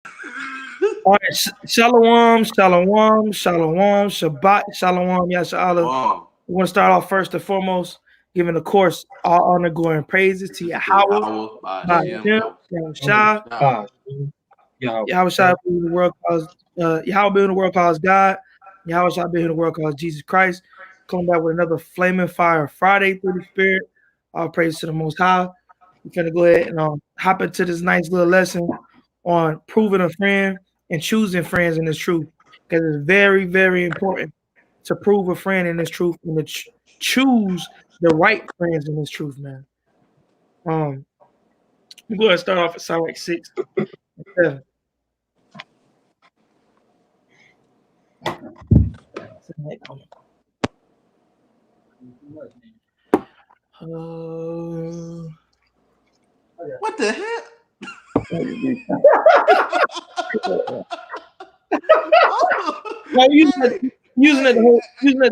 All right, shalom, shalom, shalom, Shabbat, shalom, yashala. Wow. We want to start off first and foremost, giving the course all honor, glory, and praises to Yahweh, by Him, Yahweh Shai, being the world calls Yahweh, being the world calls God, Yahweh Shai, being the world calls Jesus Christ. Coming back with another flaming fire Friday through the Spirit. All praise to the Most High. We're gonna go ahead and hop into this nice little lesson on proving a friend and choosing friends in this truth, because it's very, very important to prove a friend in this truth and to choose the right friends in this truth, man. We're going to start off at Psalm 6 and 7. What the hell? Using it to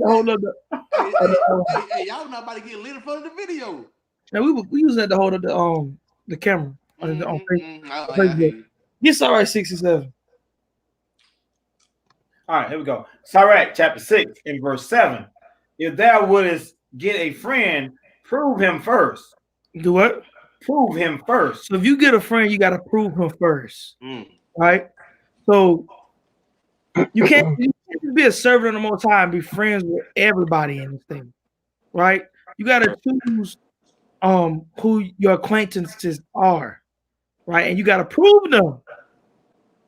hold up the. Hey, y'all not about to get lit in front of the video. Now we using it to hold up the camera on Facebook. Get all right, 67. All right, here we go. Sirach chapter 6 and verse 7. If thou wouldest get a friend, prove him first. Do what? Prove him first. So if you get a friend, you got to prove him first, right? So you can't be a servant of the Most High and be friends with everybody in this thing, right? You got to choose who your acquaintances are, right? And you got to prove them.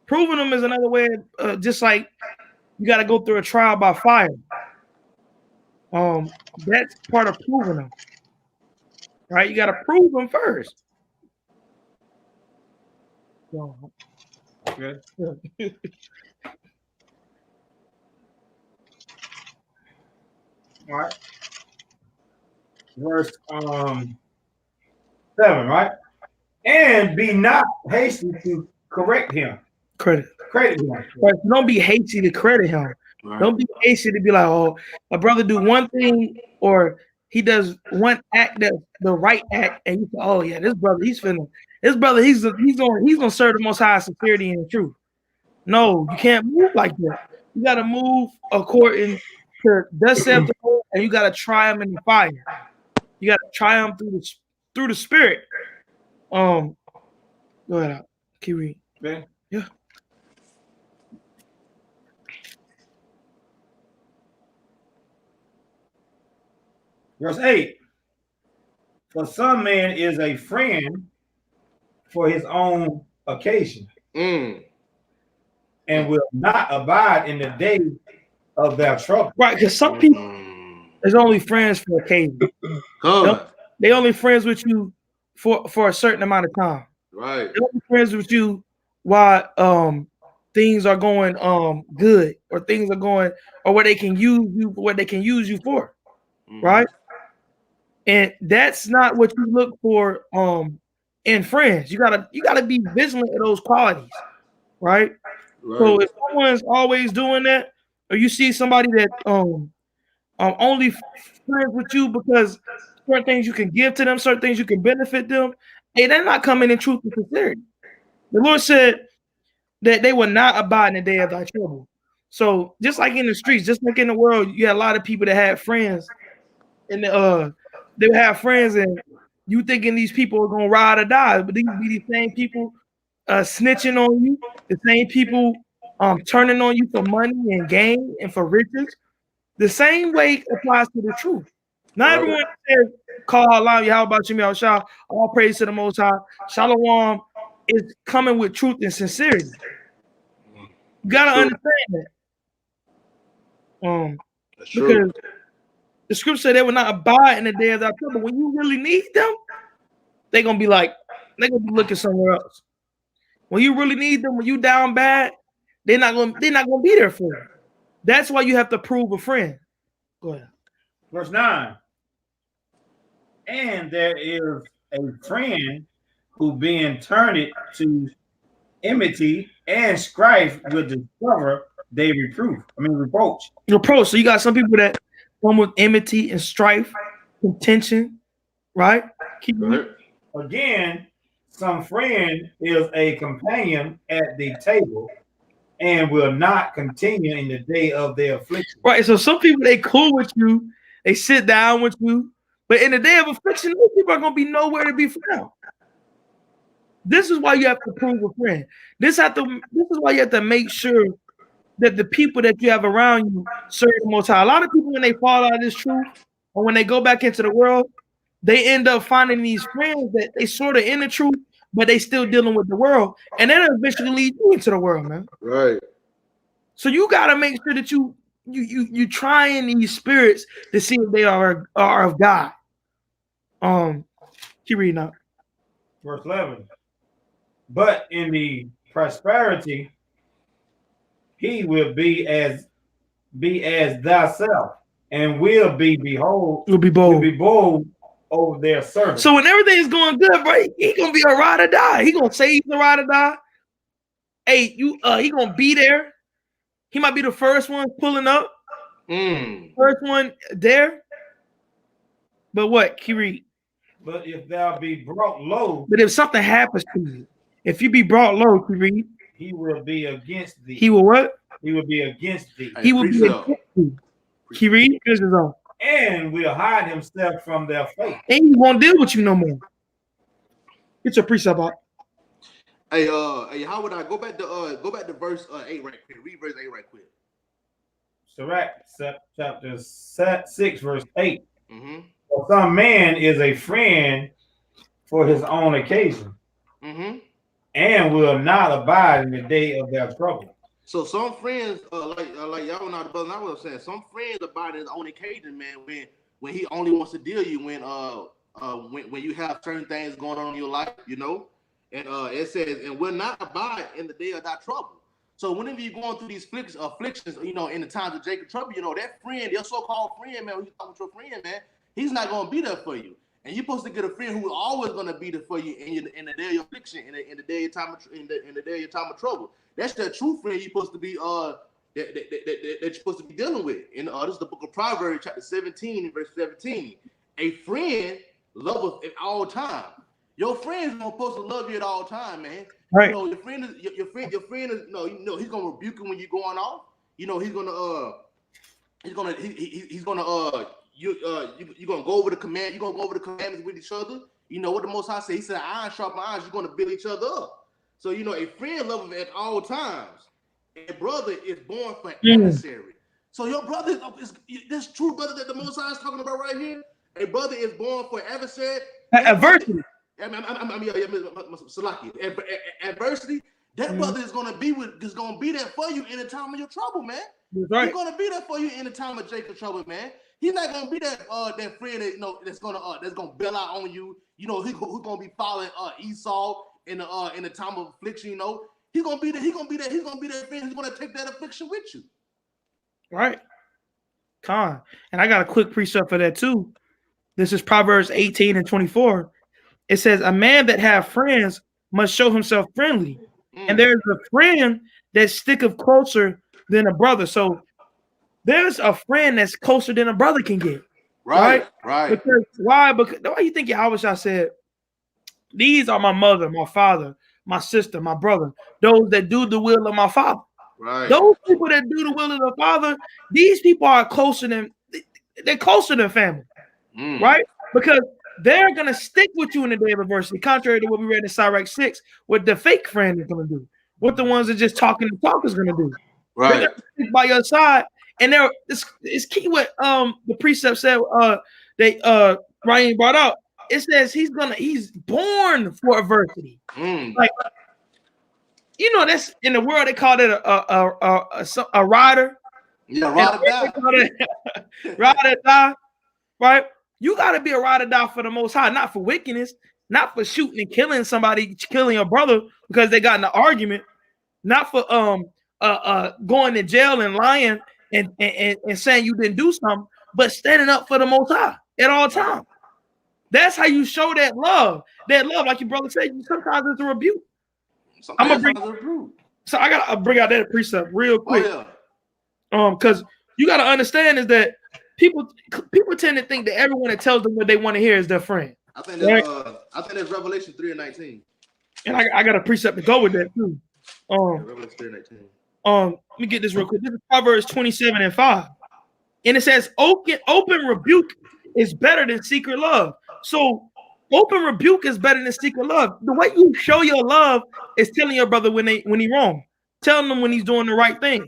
Proving them is another way, just like you got to go through a trial by fire. That's part of proving them, right? You got to prove them first. Good. All right. Verse 7, right? And be not hasty to correct him. Credit him. Right. Don't be hasty to credit him. Right. Don't be hasty to be like, oh, a brother do one thing or he does one act that's the right act, and you say, oh yeah, this brother he's gonna serve the Most High sincerity and truth. No, you can't move like that. You gotta move according to thus saith the Lord, and you gotta try him in the fire. You gotta try him through the Spirit. Go ahead, keep reading. Okay. Yeah. Verse 8. For some man is a friend for his own occasion, and will not abide in the day of their trouble. Right, because some people is only friends for occasion. They only friends with you for a certain amount of time. Right. They're only friends with you while things are going good, or things are going, or where they can use you for. Right? And that's not what you look for in friends. You gotta be vigilant of those qualities, right? So if someone's always doing that, or you see somebody that only friends with you because certain things you can give to them, certain things you can benefit them, hey, they're not coming in truth and sincerity. The Lord said that they will not abide in the day of thy trouble. So just like in the streets, just like in the world, you had a lot of people that had friends, and they would have friends, and you thinking these people are gonna ride or die, but these be the same people snitching on you, the same people turning on you for money and gain and for riches. The same way applies to the truth. Not everyone says, call Allah, how about you, Shah? All praise to the Most High. Shalom is coming with truth and sincerity. You gotta understand that. Because the scripture said they will not abide in the day of thy trouble. When you really need them, they're gonna be looking somewhere else. When you really need them, when you down bad, they're not gonna be there for you. That's why you have to prove a friend. Go ahead. Verse 9. And there is a friend who being turned to enmity and strife will discover they reproach. So you got some people that come with enmity and strife, contention, right? Again, some friend is a companion at the table and will not continue in the day of their affliction. Right. So some people, they cool with you, they sit down with you, but in the day of affliction, those people are gonna be nowhere to be found. This is why you have to prove a friend. This is why you have to make sure that the people that you have around you serve the Most High. A lot of people, when they fall out of this truth, or when they go back into the world, they end up finding these friends that they sort of in the truth, but they still dealing with the world, and then eventually lead you into the world, man. Right. So you gotta make sure that you trying these spirits to see if they are of God. Keep reading up. Verse 11. But in the prosperity, he will be as thyself, and will be bold over their servants. So when everything is going good, bro, he gonna be a ride or die. He gonna say he's a ride or die. Hey, he gonna be there. He might be the first one pulling up. First one there. But what? Keep reading. But if thou be brought low, but if something happens to you, if you be brought low, keep reading. He will be against thee. He will what? He will be against thee. He will be against thee. Keep reading. And will hide himself from their face. And he won't deal with you no more. Get your precept out. Hey, how would I go back to verse 8 right quick? Read verse 8 right quick. Sirach chapter 6, verse 8. For some man is a friend for his own occasion, and will not abide in the day of their trouble. So some friends, like y'all know the brother I was saying, some friends abide in his own occasion, man. When he only wants to deal you when you have certain things going on in your life, you know. And it says, and will not abide in the day of thy trouble. So whenever you're going through these afflictions, you know, in the times of Jacob's trouble, you know, that friend, your so-called friend, man, when you talking to your friend, man, he's not going to be there for you. And you're supposed to get a friend who's always going to be there for you in the day of your affliction, in the day of time of trouble. That's the true friend you're supposed to be that you're supposed to be dealing with. And this is the book of Proverbs, chapter 17, and verse 17. A friend loveth at all times. Your friends are supposed to love you at all times, man. Right. You know, your friend is he's gonna rebuke you when you're going off. You know, you're gonna go over the command. You're gonna go over the commandments with each other. You know what the Most High said? He said, "Iron sharpen iron." You're gonna build each other up. So you know, a friend loves at all times. A brother is born for adversary. So your brother is this true brother that the Most High is talking about right here. A brother is born for adversary. Adversity. Adversity. That brother is gonna be there for you in the time of your trouble, man. Right. He's gonna be there for you in the time of Jacob's trouble, man. He's not gonna be that friend that that's gonna bail out on you. You know, who's gonna be following Esau in the time of affliction. You know, he's gonna be that friend who's gonna take that affliction with you. Right. Con. And I got a quick precept for that too. This is Proverbs 18 and 24. It says, a man that have friends must show himself friendly. And there's a friend that sticketh closer than a brother. So there's a friend that's closer than a brother can get. Right. Because why? Because why you think Yahweh said, these are my mother, my father, my sister, my brother, those that do the will of my father. Right. Those people that do the will of the father, these people are closer than family. Right? Because they're going to stick with you in the day of adversity, contrary to what we read in Sirach 6, what the fake friend is going to do, what the ones that just talking the talk is going to do. Right. They're gonna stick by your side. And it's key what the precept said Ryan brought up. It says he's born for adversity. Like, you know, that's in the world they call it a rider. Yeah, ride or die. Ride or die. Right? You got to be a ride or die for the Most High, not for wickedness, not for shooting and killing somebody, killing your brother because they got in an argument, not for going to jail and lying and saying you didn't do something, but standing up for the Most High at all times. That's how you show that love. That love, like your brother said, sometimes it's a rebuke. So I gotta bring out that precept real quick. Because you gotta understand is that people tend to think that everyone that tells them what they want to hear is their friend. I think that's Revelation 3:19. And I got a precept to go with that too. Let me get this real quick. This is Proverbs 27:5. And it says, open rebuke is better than secret love. So open rebuke is better than secret love. The way you show your love is telling your brother when he's wrong, telling him when he's doing the right things,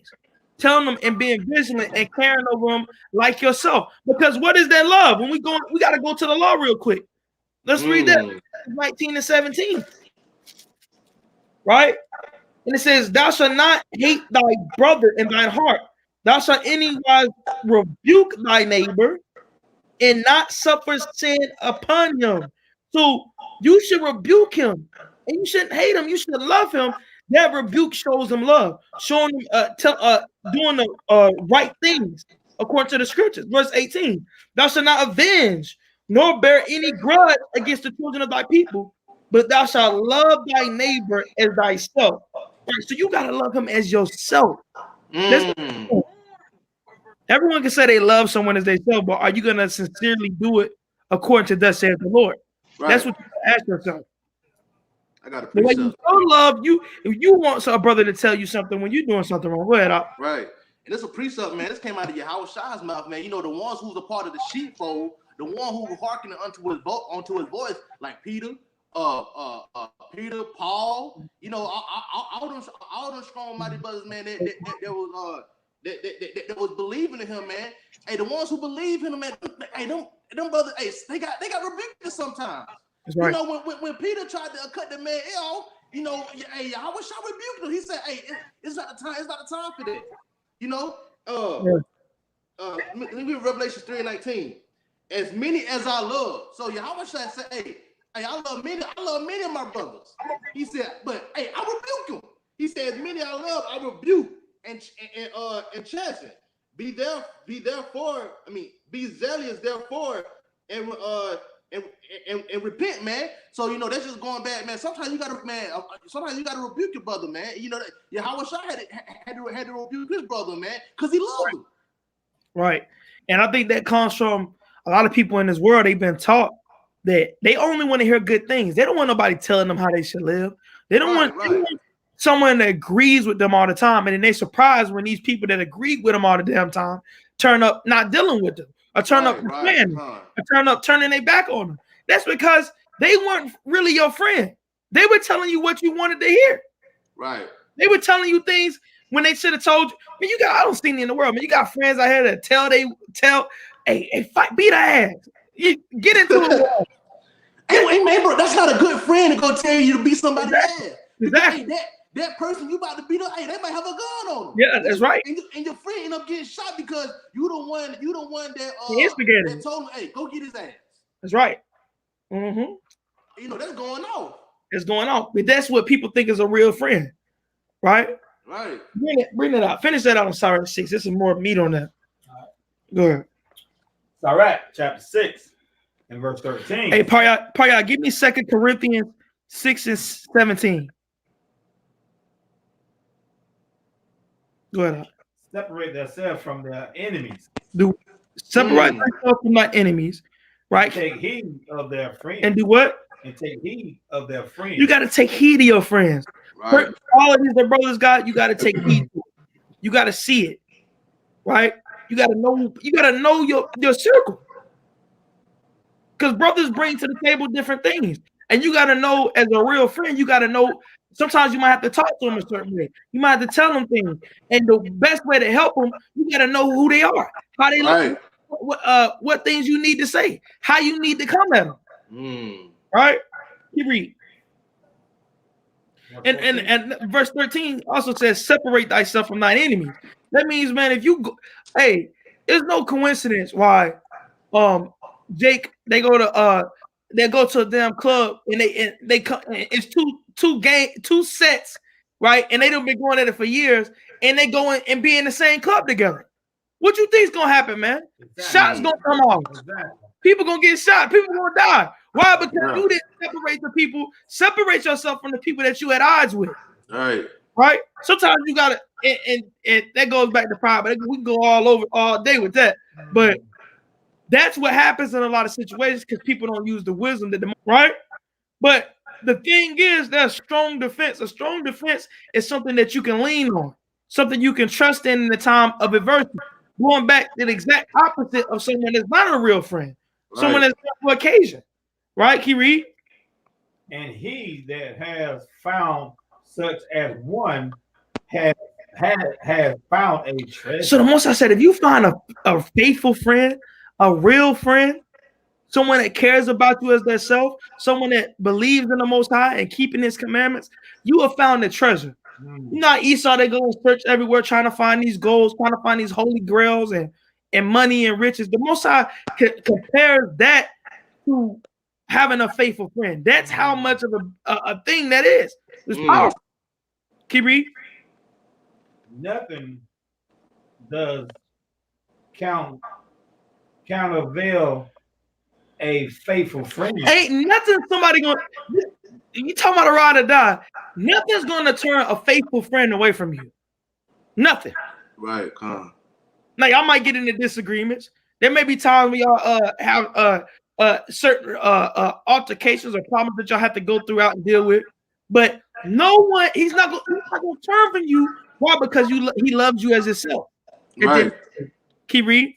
telling them and being vigilant and caring over him like yourself. Because what is that love? When we got to go to the law real quick. Let's read that 19 and 17. Right? And it says, thou shalt not hate thy brother in thine heart. Thou shalt anywise rebuke thy neighbor and not suffer sin upon him. So you should rebuke him, and you shouldn't hate him. You should love him. That rebuke shows him love, showing him doing the right things according to the scriptures. Verse 18: thou shalt not avenge nor bear any grudge against the children of thy people, but thou shalt love thy neighbor as thyself. Right, so you gotta love him as yourself. Everyone can say they love someone as they self, but are you gonna sincerely do it according to thus saith the Lord? Right. That's what you ask yourself. I got a the way you show love, if you want a brother to tell you something when you're doing something wrong, go ahead. Right. And it's a precept, man. This came out of Yahweh Shai's mouth, man. You know, the ones who's a part of the sheepfold, the one who hearkened onto his voice, like Peter, Paul, you know, all them strong mighty brothers, man, that was believing in him, man. Hey, the ones who believe in him, man, hey, them brothers, hey, they got rebuked sometimes. Right. You know, when Peter tried to cut the man ill, you know, hey, I wish I rebuked him. He said, hey, it's not the time. It's not the time for that. You know, let me read Revelation 3:19. As many as I love. So Yahweh said, hey, I love many of my brothers. He said, but hey, I rebuke them. He said, as many I love, I rebuke and chasten. Be zealous, therefore, and repent, man. So you know that's just going back, man. Sometimes you gotta rebuke your brother, man. You know that Yahweh had to rebuke his brother, man, because he loved him. Right, and I think that comes from a lot of people in this world. They've been taught that they only want to hear good things. They don't want nobody telling them how they should live. They don't want someone that agrees with them all the time, and then they surprised when these people that agree with them all the damn time turn up not dealing with them, or turn up or turn up turning their back on them. That's because they weren't really your friend. They were telling you what you wanted to hear. Right. They were telling you things when they should have told you. Man, I don't see any in the world, man. You got friends out here that tell, hey, fight, beat her ass. You get into it. Hey, man, bro, that's not a good friend to go tell you to beat somebody's ass. Exactly. Hey, that person you about to beat up, hey, they might have a gun on them. Yeah, that's right. And your friend end up getting shot because you the one that that told him, hey, go get his ass. That's right. Mm-hmm. You know, that's going on. It's going on. But that's what people think is a real friend. Right? Right. Bring it out. Finish that out on Sirach 6. There's some more meat on that. Right. Go ahead. Sirach chapter 6 and verse 13. Hey, Paya, give me 2 Corinthians 6 and 17. Go ahead. Separate themselves from their enemies. Separate themselves from my enemies, right? Take heed of their friends. And do what? And take heed of their friends. You got to take heed of your friends. Right. All of these the brothers got, you got to take heed to it. You got to see it, right? You got to know your circle. Because brothers bring to the table different things. And you got to know, as a real friend, you got to know, sometimes you might have to talk to them a certain way. You might have to tell them things. And the best way to help them, you got to know who they are, how they look, what things you need to say, how you need to come at them. Right? You read. And verse 13 also says, separate thyself from thine enemies. That means, man, if you go, hey, there's no coincidence why Jake, they go to a damn club and they come, it's two sets, right? And they done been going at it for years, and they go in and be in the same club together. What you think's gonna happen, man? Exactly. Shots gonna come off. Exactly. People gonna get shot. People gonna die. Why? Because you didn't separate yourself from the people that you had odds with. Right? Sometimes you gotta, and that goes back to pride, but we can go all day with that. But that's what happens in a lot of situations because people don't use the wisdom right? But the thing is, there's strong defense. A strong defense is something that you can lean on, something you can trust in the time of adversity. Going back to the exact opposite of someone that's not a real friend, someone that's not for occasion. Right, Key read? And he that has found such as one has found a treasure. So the most I said, if you find a faithful friend, a real friend, someone that cares about you as their self, someone that believes in the Most High and keeping His commandments, you have found a treasure. You know, Esau, they go and search everywhere trying to find these goals, trying to find these holy grails and money and riches. The Most High compares that to having a faithful friend. That's how much of a thing that is. It's powerful. Keep read. Nothing does countervail a faithful friend. Ain't nothing somebody gonna. You talking about a ride or die? Nothing's gonna turn a faithful friend away from you. Nothing. Right. Come on. Now y'all might get into disagreements. There may be times when y'all have certain altercations or problems that y'all have to go through and deal with. But no one, he's not gonna turn from you. Why? Because he loves you as himself. Right. Keep read.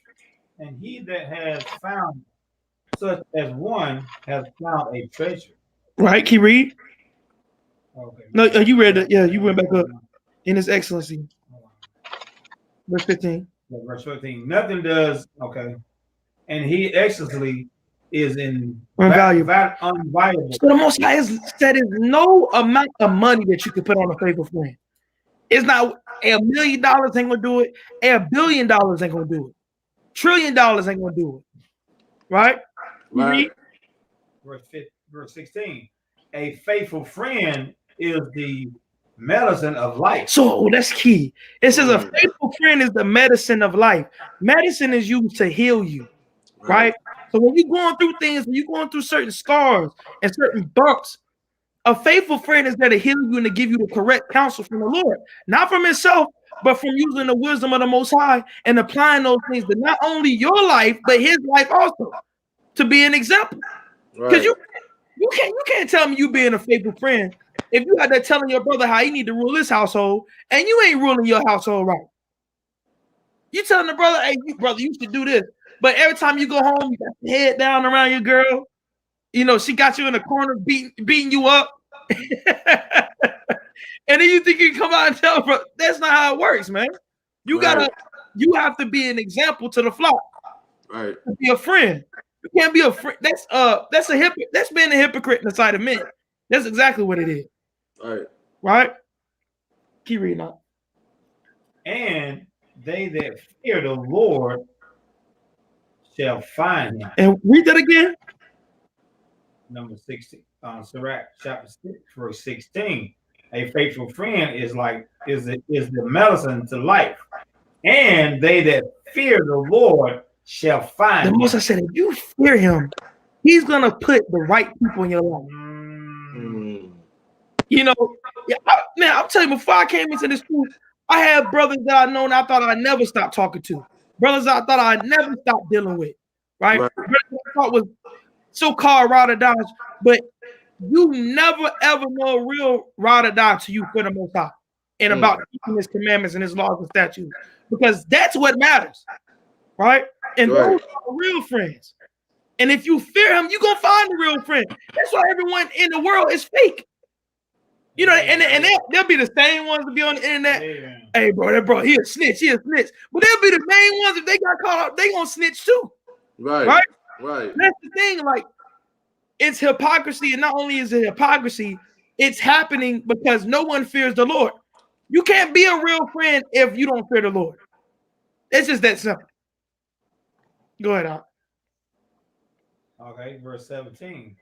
And he that has found such as one has found a treasure. Right. Keep read. Okay. No, you read it. Yeah, you went back up in His excellency. Verse 15. Yeah, verse 15. Nothing does. Okay. And he excellency is Invaluable. Unvaluable. So the Most High said, "Is no amount of money that you can put on a faithful friend. It's not $1 million ain't gonna do it. $1 billion ain't gonna do it. $1 trillion ain't gonna do it. Right? Right. Verse 16. A faithful friend is the medicine of life. So that's key. It says a faithful friend is the medicine of life. Medicine is used to heal you, right? So when you're going through things, when you're going through certain scars and certain bumps, a faithful friend is there to heal you and to give you the correct counsel from the Lord, not from himself, but from using the wisdom of the Most High and applying those things to not only your life, but his life also, to be an example. Because you can't tell me you being a faithful friend if you had that telling your brother how he need to rule his household and you ain't ruling your household right. You telling the brother, hey, brother, you should do this. But every time you go home, you got your head down around your girl. You know, she got you in the corner beating you up. And then you think you can come out and tell her, that's not how it works, man. You have to be an example to the flock. Right. To be a friend. You can't be a friend. That's being a hypocrite in the sight of men. That's exactly what it is. Right? Keep reading on. And they that fear the Lord shall find him. And read that again. Number 16, Sirach chapter 6, verse 16. A faithful friend is the medicine to life. And they that fear the Lord shall find him. The Most I said, if you fear him, he's gonna put the right people in your life. You know, I'm telling you, before I came into this school, I had brothers that I know and I thought I'd never stop talking to. Brothers I thought I'd never stop dealing with. Right? Brothers I thought was so-called ride or die, but you never ever know a real ride or die to you for the Most High and about keeping his commandments and his laws and statutes, because that's what matters, right? And those are real friends. And if you fear him, you're gonna find a real friend. That's why everyone in the world is fake. You know, and they'll be the same ones to be on the internet. Hey, bro, he a snitch. But they'll be the main ones if they got caught up, they gonna snitch too. Right. That's the thing. Like, it's hypocrisy, and not only is it hypocrisy, it's happening because no one fears the Lord. You can't be a real friend if you don't fear the Lord. It's just that simple. Go ahead, Al. Okay, verse 17.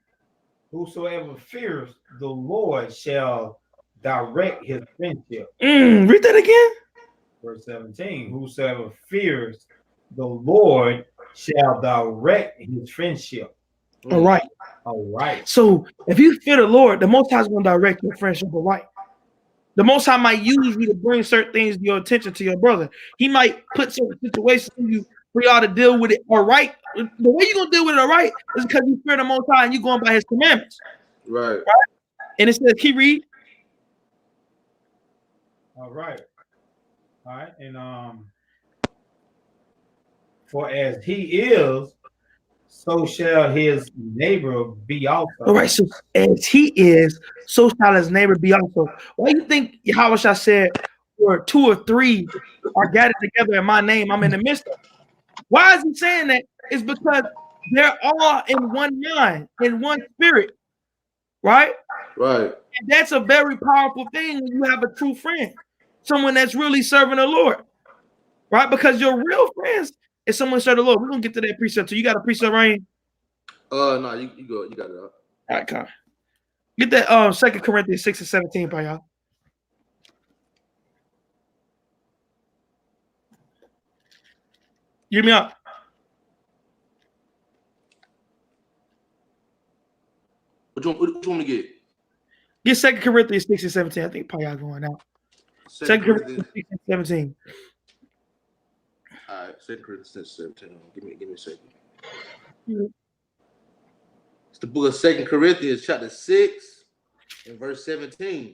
Whosoever fears the Lord shall direct his friendship. Read that again. Verse 17. Whosoever fears the Lord shall direct his friendship. All right. So if you fear the Lord, the Most High is going to direct your friendship. All right. The Most High might use you to bring certain things to your attention to your brother. He might put certain situations in you for y'all to deal with it all right. The way you're going to deal with it all right is because you fear the Most High and you're going by his commandments. Right. And it says, keep read. All right. And for as he is, so shall his neighbor be also. All right, so as he is, so shall his neighbor be also. Why do you think Yahweh said, where 2 or 3 are gathered together in my name, I'm in the midst of? Why is he saying that? It's because they're all in one mind, in one spirit, right? Right. And that's a very powerful thing when you have a true friend, someone that's really serving the Lord, right? Because your real friends is someone serving the Lord. We're gonna get to that precept. So you got a precept, Ryan? No, you go. You got it up. All right, come. Get that 2 Corinthians 6 and 17 by y'all. Hear me out. What you want to get? Get 2 Corinthians 6 and 17. I think Payah going out. 2 Corinthians 6 and 17. All right, 2 Corinthians 6 and 17. Give me a second. Mm-hmm. It's the book of 2 Corinthians, chapter 6, and verse 17.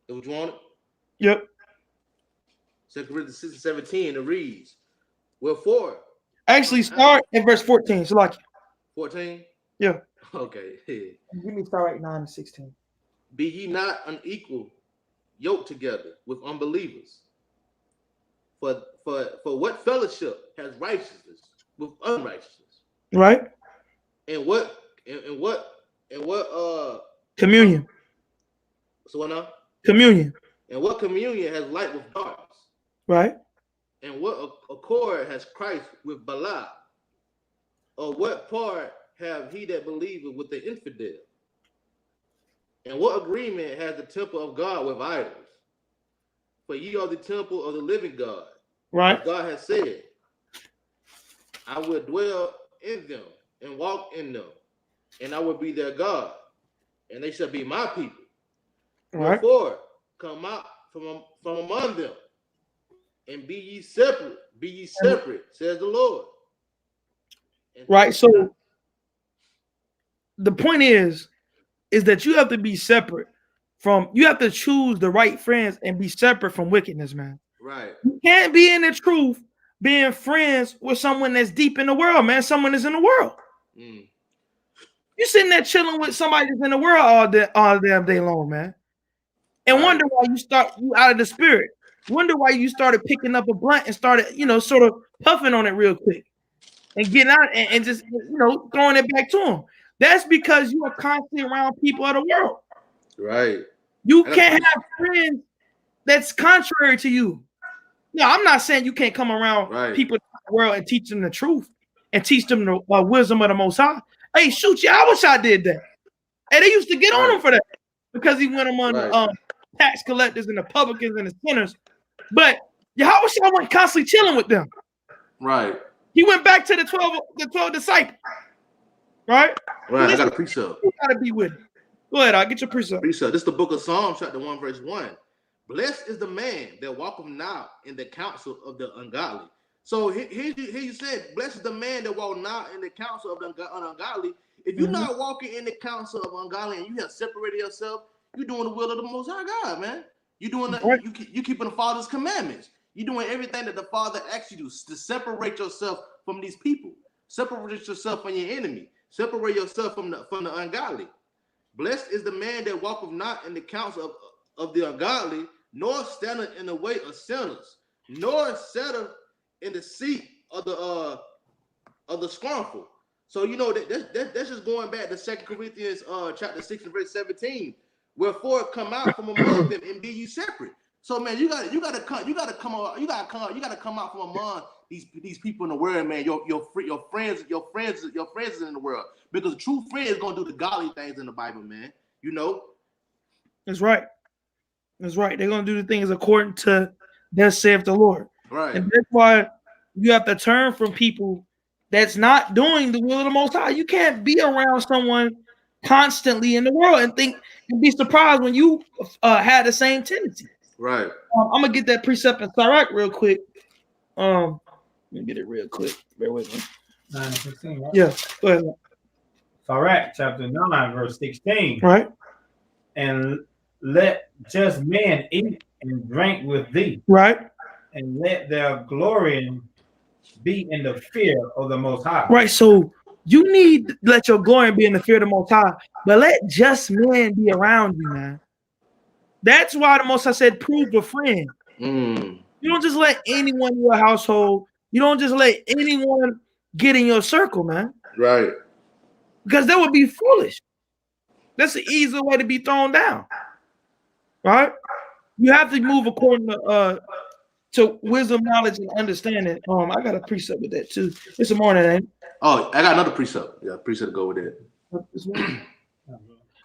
Is what you want it? Yep. 2 Corinthians 6 and 17, it reads, wherefore? Actually, start at verse 14. So like 14? Yeah. Okay. Give me start at 9 and 16. Be ye not unequal, yoked together with unbelievers. For what fellowship has righteousness with unrighteousness? Right. And what communion. So what now? Communion. And what communion has light with darkness? Right. And what accord has Christ with Belial? Or what part have he that believeth with the infidel? And what agreement has the temple of God with idols? For ye are the temple of the living God. Right. As God has said, I will dwell in them and walk in them, and I will be their God, and they shall be my people. Right. Wherefore, come out from among them, and be ye separate. Be ye separate, says the Lord. And right. So the point is that you have to be separate from. You have to choose the right friends and be separate from wickedness, man. Right. You can't be in the truth being friends with someone that's deep in the world, man. Someone that's in the world. Mm. You sitting there chilling with somebody that's in the world all damn day long, man. And right. Wonder why you out of the spirit. Wonder why you started picking up a blunt and started, sort of puffing on it real quick and getting out and just, throwing it back to them. That's because you are constantly around people of the world. Right. You can't have friends that's contrary to you. No, I'm not saying you can't come around people in the world and teach them the truth and teach them the wisdom of the Most High. Hey, shoot, I wish I did that. Hey, they used to get on him for that because he went among the tax collectors and the publicans and the sinners. But Yahweh Shah wasn't constantly chilling with them. Right. He went back to the 12 disciples. Right? Right. I got a precept. You gotta be with him. Go ahead, I'll get your precept. This is the book of Psalms, chapter 1, verse 1. Blessed is the man that walketh not in the counsel of the ungodly. So here you said, blessed is the man that walk not in the counsel of the ungodly. If you're not walking in the counsel of ungodly and you have separated yourself, you're doing the will of the Most High God, man. You're doing you keeping the Father's commandments. You're doing everything that the Father asks you to separate yourself from these people. Separate yourself from your enemy. Separate yourself from the ungodly. Blessed is the man that walketh not in the counsel of the ungodly, nor standeth in the way of sinners, nor sitteth in the seat of the scornful. So that's just going back to 2 Corinthians chapter 6 and verse 17. Wherefore come out from among them and be ye separate. So man, you gotta come out from among these people in the world, man. Your friends in the world, because a true friend is gonna do the godly things in the Bible, man. That's right. That's right. They're gonna do the things according to thus saith the Lord. Right. And that's why you have to turn from people that's not doing the will of the Most High. You can't be around someone constantly in the world and be surprised when you had the same tendency. Right. I'm gonna get that precept in Sirach real quick. Let me get it real quick. Bear with me. 9:16, right? Yeah, go ahead. Sirach chapter 9, verse 16. Right. and let just men eat and drink with thee, right? and let their glory be in the fear of the Most High. Right. So you need to let your glory be in the fear of the Most High, but let just men be around you, man. That's why the Most High said, prove a friend. You don't just let anyone in your household. You don't just let anyone get in your circle, man. Right. Because that would be foolish. That's an easy way to be thrown down. Right? You have to move according to wisdom, knowledge, and understanding. I got a precept with that too. It's a morning, ain't it? Oh, I got another precept. Yeah, precept to go with it.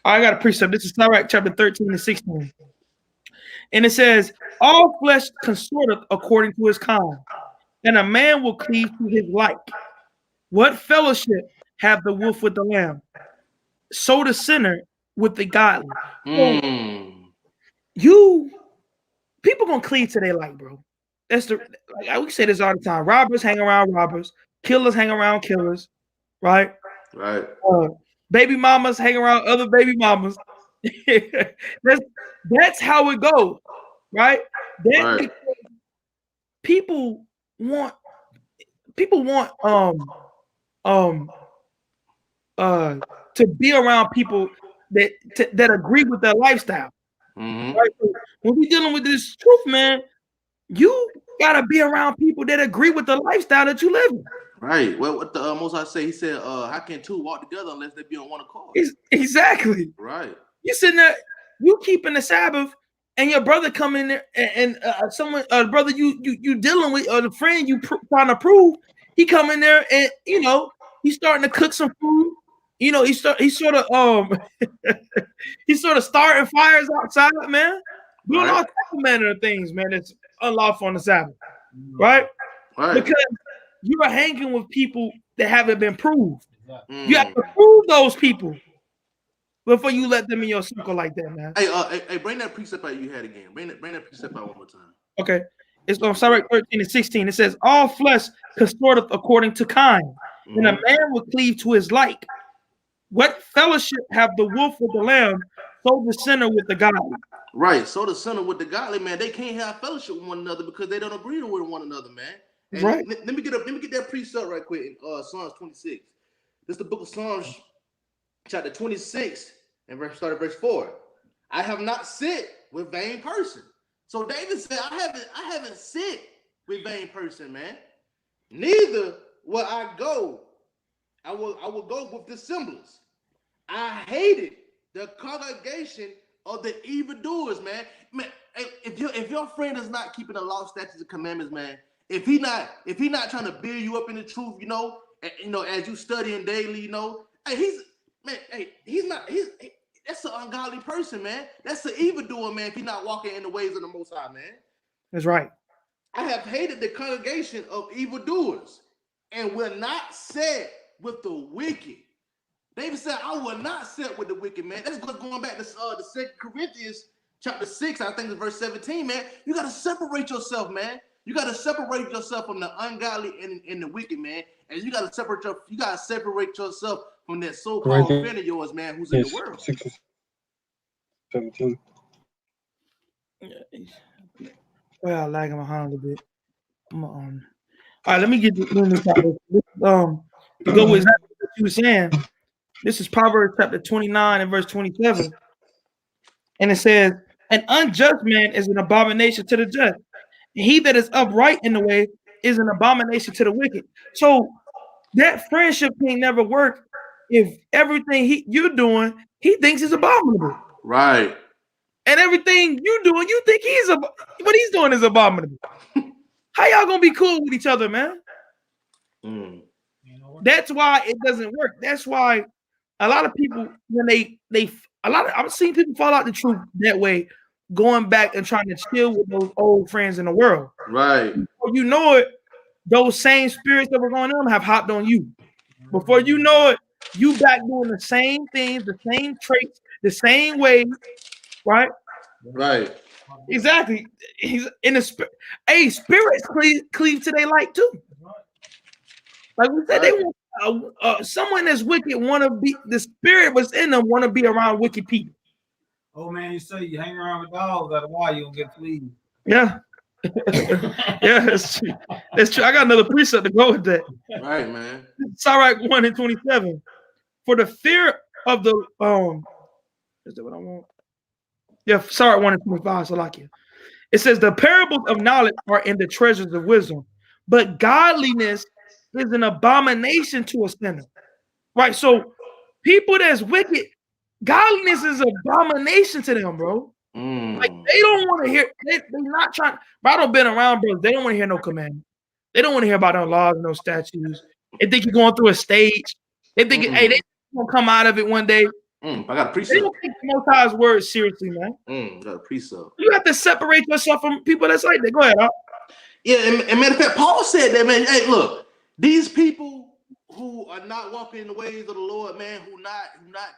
I got a precept. This is Sirach chapter 13 and 16. And it says, all flesh consorteth according to his kind, and a man will cleave to his like. What fellowship have the wolf with the lamb? So the sinner with the godly. So people gonna cleave to their like, bro. That's like we say this all the time. Robbers hang around robbers, killers hang around killers, right? Right. Baby mamas hang around other baby mamas. that's how it goes, right? Right. People want to be around people that agree with their lifestyle. Right? So when we're dealing with this truth, man, you gotta be around people that agree with the lifestyle that you live in. Right. Well, what the Most High say? He said, "How can two walk together unless they be on one accord?" Exactly. Right. You sitting there, you keeping the Sabbath, and your brother come in there, and someone, brother you dealing with, or the friend you trying to prove, he come in there, and he's starting to cook some food. He's sort of he's sort of starting fires outside, man. Doing all type of manner of things, man. It's unlawful on the Sabbath, right? Because you are hanging with people that haven't been proved. You have to prove those people before you let them in your circle like that, man. Hey, bring that precept out you had again. Bring that precept out one more time. Okay. It's on Sirach 13 and 16. It says, all flesh consorteth according to kind, and a man will cleave to his like. What fellowship have the wolf with the lamb, so the sinner with the godly? Right. So the sinner with the godly, man, they can't have fellowship with one another because they don't agree with one another, man. And right. Let me get that precept right quick in Psalms 26. This is the book of Psalms, chapter 26, and start at verse 4. I have not sit with vain person. So David said, I haven't sit with vain person, man. Neither will I go. I will go with dissemblers. I hated the congregation of the evildoers, man. Man, if your friend is not keeping the law, statutes, and commandments, man, if he not trying to build you up in the truth, as you studying daily, that's an ungodly person, man. That's an evildoer, man. If he's not walking in the ways of the Most High, man. That's right. I have hated the congregation of evildoers, and will not sit with the wicked. David said, I will not sit with the wicked, man. That's going back to the 2 Corinthians chapter 6, I think it's verse 17, man. You got to separate yourself, man. You got to separate yourself from the ungodly and the wicked, man. And you got to separate yourself from that so-called friend of yours, man, who's in the world. 17. Well, I'm lagging behind a little bit. All right, let me get to go with exactly what you were saying. This is Proverbs chapter 29 and verse 27. And it says, an unjust man is an abomination to the just. And he that is upright in the way is an abomination to the wicked. So that friendship can never work if everything you're doing, he thinks is abominable. Right. And everything you doing, you think what he's doing is abominable. How y'all gonna be cool with each other, man? That's why it doesn't work. That's why a lot of people, when I've seen people fall out the truth that way, going back and trying to chill with those old friends in the world. Right. Before you know it, those same spirits that were going on have hopped on you. Before you know it, you back doing the same things, the same traits, the same way, right? Right. Exactly. He's in the spirit. Hey, spirits cleave to their light too. Like we said, they want someone that's wicked want to be. The spirit was in them want to be around wicked people. Oh man, you say you hang around with dogs out of why you don't get fleas. Yeah. Yeah, that's true. That's true. I got another precept to go with that. Right, man. Sirach 1:27. For the fear of the is that what I want? Yeah, Sirach 1:25. So like it. It says the parables of knowledge are in the treasures of wisdom, but godliness is an abomination to a sinner. Right. So people that's wicked, godliness is an abomination to them, bro. Like they don't want to hear. They're not trying. But I don't been around, bro. They don't want to hear no commandments. They don't want to hear about no laws, no statutes. They think you're going through a stage. They think, hey, they gonna come out of it one day. I got a precept. They don't take the Most High's word seriously, man. Got a precept. You have to separate yourself from people that's like that. Go ahead, huh? Yeah, and matter of fact, Paul said that, man. Hey, look, these people who are not walking in the ways of the Lord, man, who not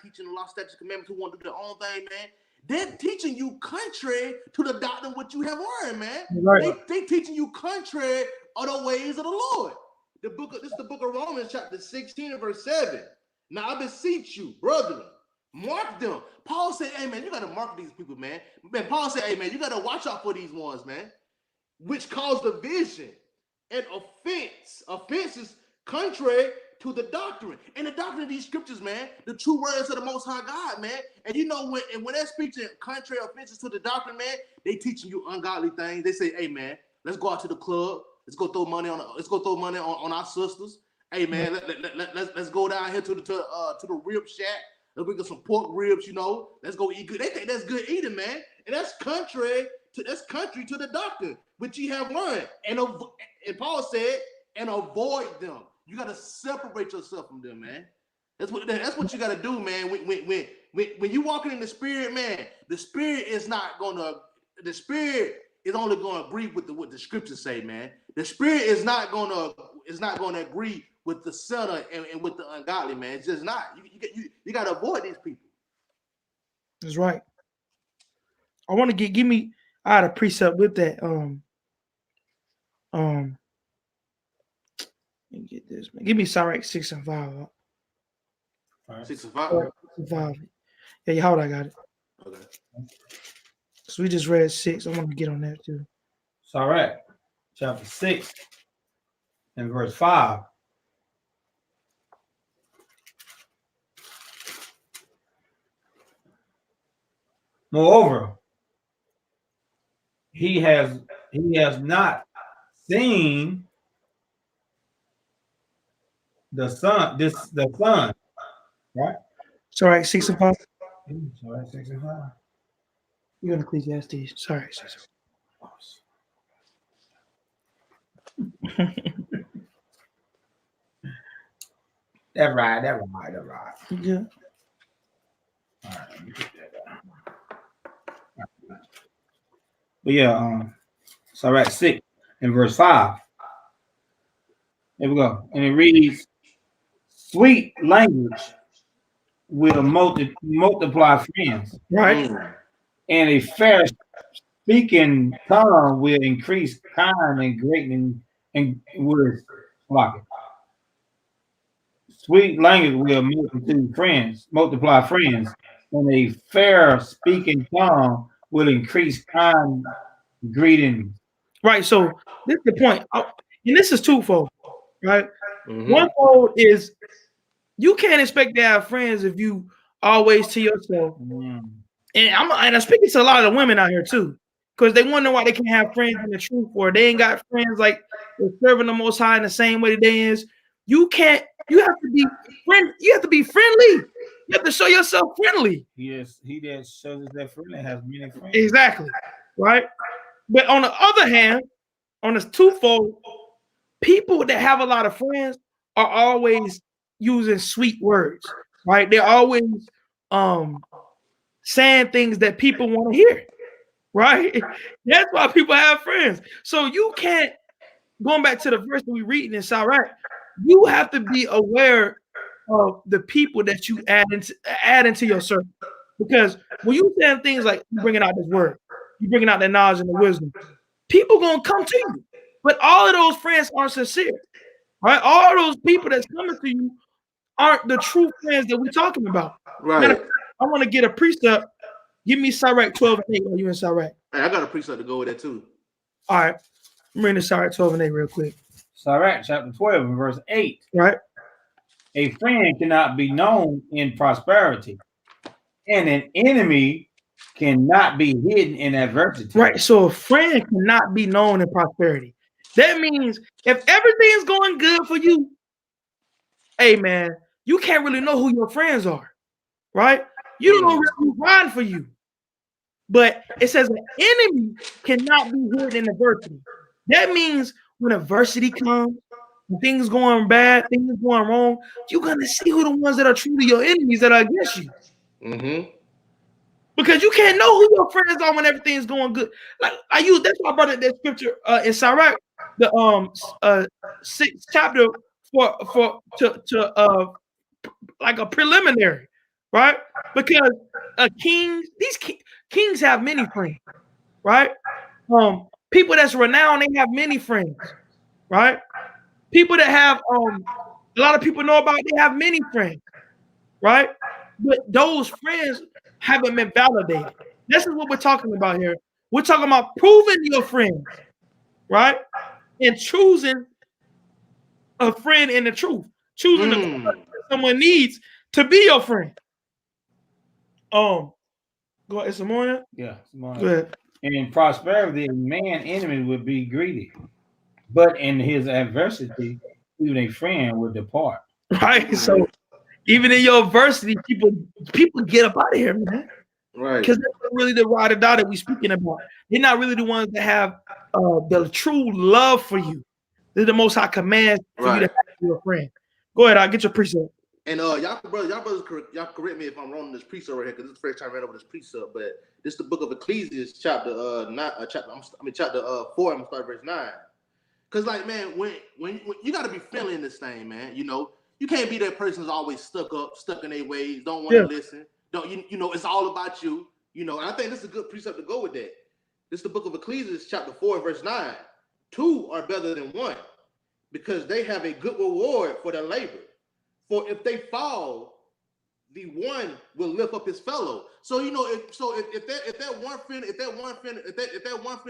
teaching the law, statutes, commandments, who want to do their own thing, man. They're teaching you contrary to the doctrine what you have learned, man. Right. They teaching you contrary of the ways of the Lord. This is the book of Romans, chapter 16 and verse 7. Now I beseech you, brethren, mark them. Paul said, hey, man, you got to mark these people, man. Paul said, hey, man, you got to watch out for these ones, man, which cause division and offense. Offense is contrary to the doctrine. And the doctrine of these scriptures, man, the true words of the Most High God, man. And you know, when they're speaking contrary offenses to the doctrine, man, they teaching you ungodly things. They say, hey, man, let's go out to the club. Let's go throw money on our sisters. Hey, man, let's go down here to the rib shack. Let's bring us some pork ribs, you know. Let's go eat good. They think that's good eating, man. And that's contrary to the doctrine which ye have learned. And Paul said, and avoid them. You got to separate yourself from them, man. That's what you got to do, man. When you walking in the spirit, man, the spirit is only going to agree with what the scriptures say, man. The spirit is not going to agree with the sinner and with the ungodly, man. It's just not. You got to avoid these people. That's right. I want to give me. I had a precept with that. Let me get this, man. Give me Sirach 6 and 5. All right. 6 and 5. 6 and 5. Yeah, how would I got it? Okay. So we just read 6. I want to get on that too. Sirach, chapter 6 and verse 5. Moreover, he has not seen the sun, right? Sorry, 6 and 5. Sorry, 6 and 5. You're in Ecclesiastes. Sorry, 6 and 5. That's right. Yeah. All right, let me get that down. But yeah, Sirach 6 and verse 5. There we go. And it reads, sweet language will multiply friends. Right. And a fair speaking tongue will increase kind and greatness and words. Sweet language will multiply friends. And a fair speaking tongue will increase kind greetings. Right. So this is the point. And this is twofold, right? Mm-hmm. One fold is you can't expect to have friends if you always to yourself. Mm. And I'm speaking to a lot of the women out here too, because they wonder why they can't have friends in the truth, or they ain't got friends like they're serving the Most High in the same way that they is. You have to be friendly. You have to show yourself friendly. Yes, he that shows that friendly has many friends. Exactly. Right. But on the other hand, on this twofold, people that have a lot of friends are always using sweet words, right? They're always saying things that people want to hear, right? That's why people have friends. So you can't, going back to the verse that we reading in Sirach, you have to be aware of the people that you add into your circle. Because when you saying things like you bringing out this word, you bringing out the knowledge and the wisdom, people gonna come to you. But all of those friends aren't sincere, right? All of those people that's coming to you aren't the true friends that we're talking about. Right. I want to get a precept Give me Sirach 12 and 8 while you in Sirach. Hey, I got a precept to go with that too. All right. I'm reading Sirach 12 and 8 real quick. Sirach chapter 12 and verse 8. Right. A friend cannot be known in prosperity, and an enemy cannot be hidden in adversity. Right. So a friend cannot be known in prosperity. That means if everything's going good for you, hey man, you can't really know who your friends are, right? You don't know who's riding for you. But it says an enemy cannot be hidden in adversity. That means when adversity comes, when things going bad, things going wrong, you're gonna see who the ones that are truly your enemies that are against you. Mm-hmm. Because you can't know who your friends are when everything's going good. Like I use that's why I brought that scripture in Sirach, the 6th chapter to like a preliminary, right? Because kings have many friends, right? People that's renowned, they have many friends, right? People that have a lot of people know about, they have many friends, right? But those friends haven't been validated. This is what we're talking about here. We're talking about proving your friends, right? And choosing a friend in the truth. Choosing the that someone needs to be your friend. Go ahead, Simone. Yeah, Simone. Go ahead. In prosperity, a man enemy would be greedy, but in his adversity, even a friend would depart. Right. So even in your adversity, people get up out of here, man. Right. Because they're not really the ride or die that we're speaking about. They're not really the ones that have the true love for you. They're the Most High commands for you to have your friend. Go ahead, I'll get your precept. And y'all brothers, y'all correct me if I'm wrong on this precept right here, because this is the first time I read over this precept. But this is the book of Ecclesiastes, chapter 4. I'm gonna start verse 9. Cause like man, when you gotta be friendly in this thing, man. You know, you can't be that person who's always stuck in their ways, don't want to listen. Don't you know? It's all about you. You know, and I think this is a good precept to go with that. This is the book of Ecclesiastes, chapter 4, verse 9. 2 are better than 1, because they have a good reward for their labor. For if they fall, the one will lift up his fellow. So you know, if that one friend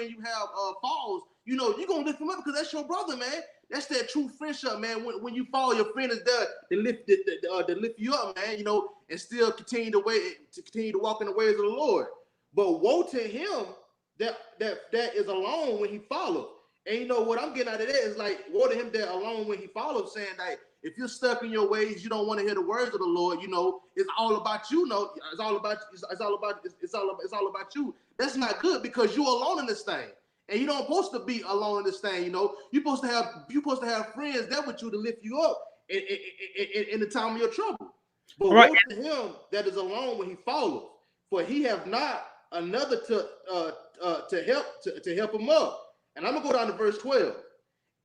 you have falls, you know, you're gonna lift him up because that's your brother, man. That's that true friendship, man. When you fall, your friend is there to lift you up, man. You know, and still continue to walk in the ways of the Lord. But woe to him that is alone when he follows. And you know what I'm getting out of that is like, woe to him that alone when he follows, saying that if you're stuck in your ways, you don't want to hear the words of the Lord. You know, it's all about you. No, it's all about you. That's not good, because you're alone in this thing, and you don't supposed to be alone in this thing. You know, you're supposed to have friends there with you to lift you up in the time of your trouble. But woe to him that is alone when he follows, for he have not another to help him up. And I'm gonna go down to verse 12.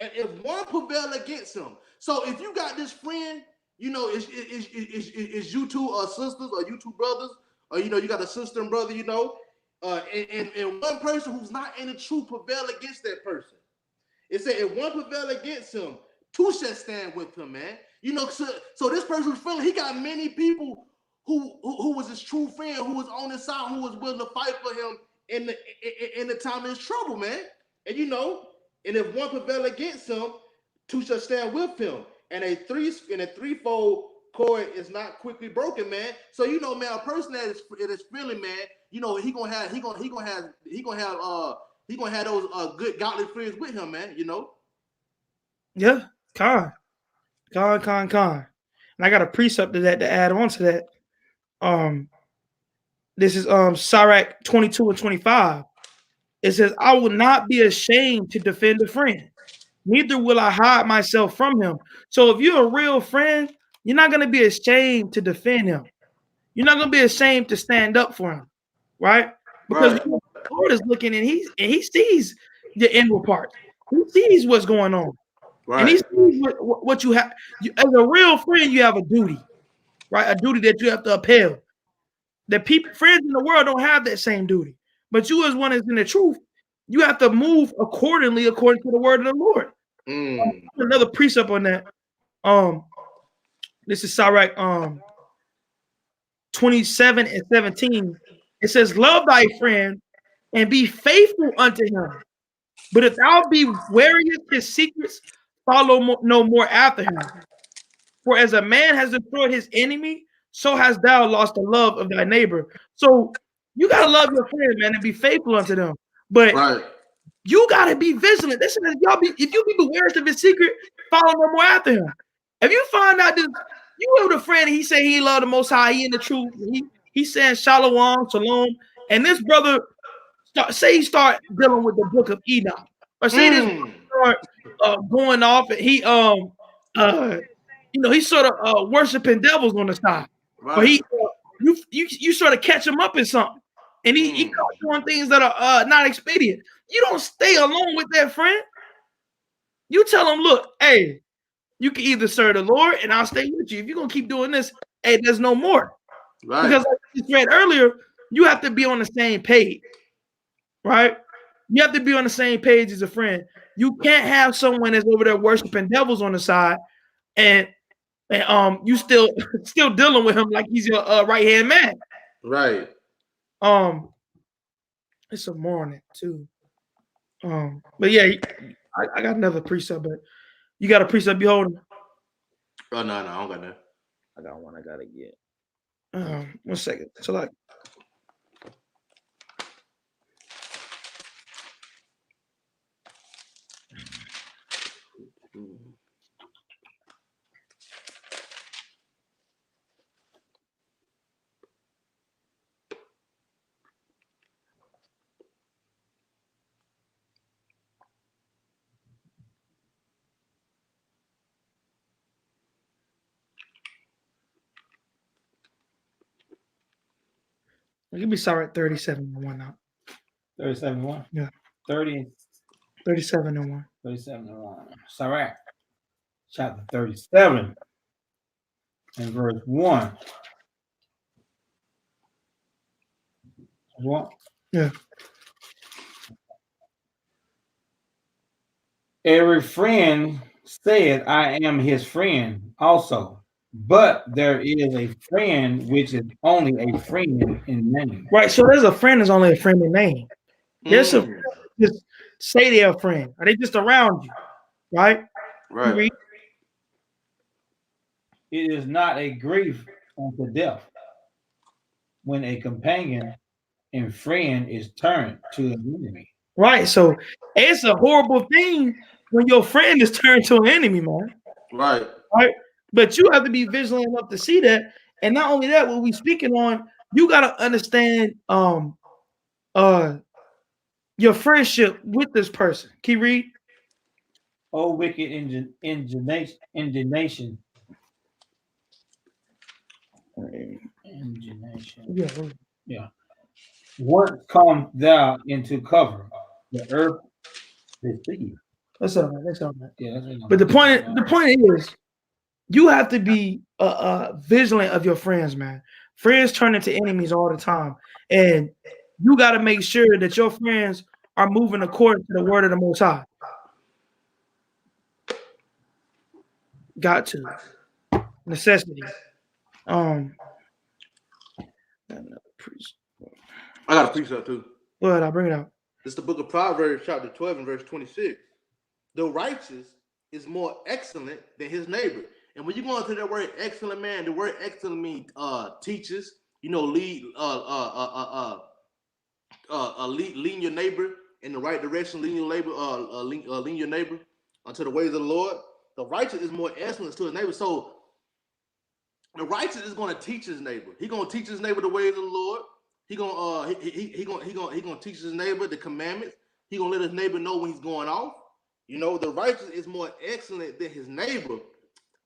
And if one prevail against him, so if you got this friend, you know, is you two sisters, or you two brothers, or you know, you got a sister and brother, you know, and one person who's not in the truth prevail against that person. It said, if one prevail against him, 2 shall stand with him, man. You know, so this person's friendly. He got many people who was his true friend, who was on his side, who was willing to fight for him in the time of his trouble, man. And you know, and if one prevail against him, 2 shall stand with him. And a threefold cord is not quickly broken, man. So you know, man, a person that is friendly, man, you know, he gonna have those good godly friends with him, man. You know. Yeah, con. And I got a precept to that to add on to that. This is Sirach 22 and 25. It says, I will not be ashamed to defend a friend, neither will I hide myself from him. So if you're a real friend, you're not going to be ashamed to defend him. You're not going to be ashamed to stand up for him, right? Because the Lord is looking, and he sees the inward part. He sees what's going on. Right. And he sees what you have. As a real friend, you have a duty, right? A duty that you have to upheld. Friends in the world don't have that same duty. But you, as one is in the truth, you have to move according to the word of the Lord. Another precept on that. This is Sirach 27 and 17. It says, love thy friend and be faithful unto him. But if thou be wariest his secrets, follow no more after him. For as a man has destroyed his enemy, so hast thou lost the love of thy neighbor. So you gotta love your friend, man, and be faithful unto them. But you gotta be vigilant. Listen, if you be beware of his secret, follow no more after him. If you find out this, you have a friend, he say he love the Most High, he in the truth, he saying shalom, shalom, and this brother start dealing with the book of Enoch, or say this start going off, and he he's sort of worshiping devils on the side, or you sort of catch him up in something, and he doing things that are not expedient. You don't stay alone with that friend. You tell him, look, hey, you can either serve the Lord and I'll stay with you. If you're gonna keep doing this, hey, there's no more. Right. Because like you said earlier, you have to be on the same page, right? You have to be on the same page as a friend. You can't have someone that's over there worshiping devils on the side, and you still dealing with him like he's your right hand man. Right. It's a morning too. But yeah, I got another precept, but you got a precept you holding? Oh no, I don't got that. I got one I gotta get. 1 second. So like give me sorry 37-1 now. 37-1? Yeah. 37-1. 37-1. Sorry. Chapter 37 and verse 1. What? Yeah. Every friend said, I am his friend also. But there is a friend which is only a friend in name. Right. So there's a friend that's only a friend in name. There's a friend just say they're a friend. Are they just around you? Right? Right. It is not a grief unto death when a companion and friend is turned to an enemy. Right. So it's a horrible thing when your friend is turned to an enemy, man. Right. Right. But you have to be vigilant enough to see that. And not only that, what we speaking on, you gotta understand your friendship with this person. Can you read? Oh, wicked indignation. Indignation. Yeah. What come thou into cover? The earth deceived. That's all right. That's all right. Yeah, but the point is, you have to be vigilant of your friends, man. Friends turn into enemies all the time, and you got to make sure that your friends are moving according to the word of the Most High. Got to necessity. I got a precept too. Go ahead, I'll bring it out. It's the book of Proverbs, chapter 12 and verse 26. The righteous is more excellent than his neighbor. And when you go into that word excellent, man, the word excellent means teaches, lead leading your neighbor in the right direction, leading your neighbor, leading your neighbor unto the ways of the Lord. The righteous is more excellent to his neighbor. So the righteous is going to teach his neighbor. He's going to teach his neighbor the ways of the Lord. He gonna teach his neighbor the commandments. He gonna let his neighbor know when he's going off. The righteous is more excellent than his neighbor,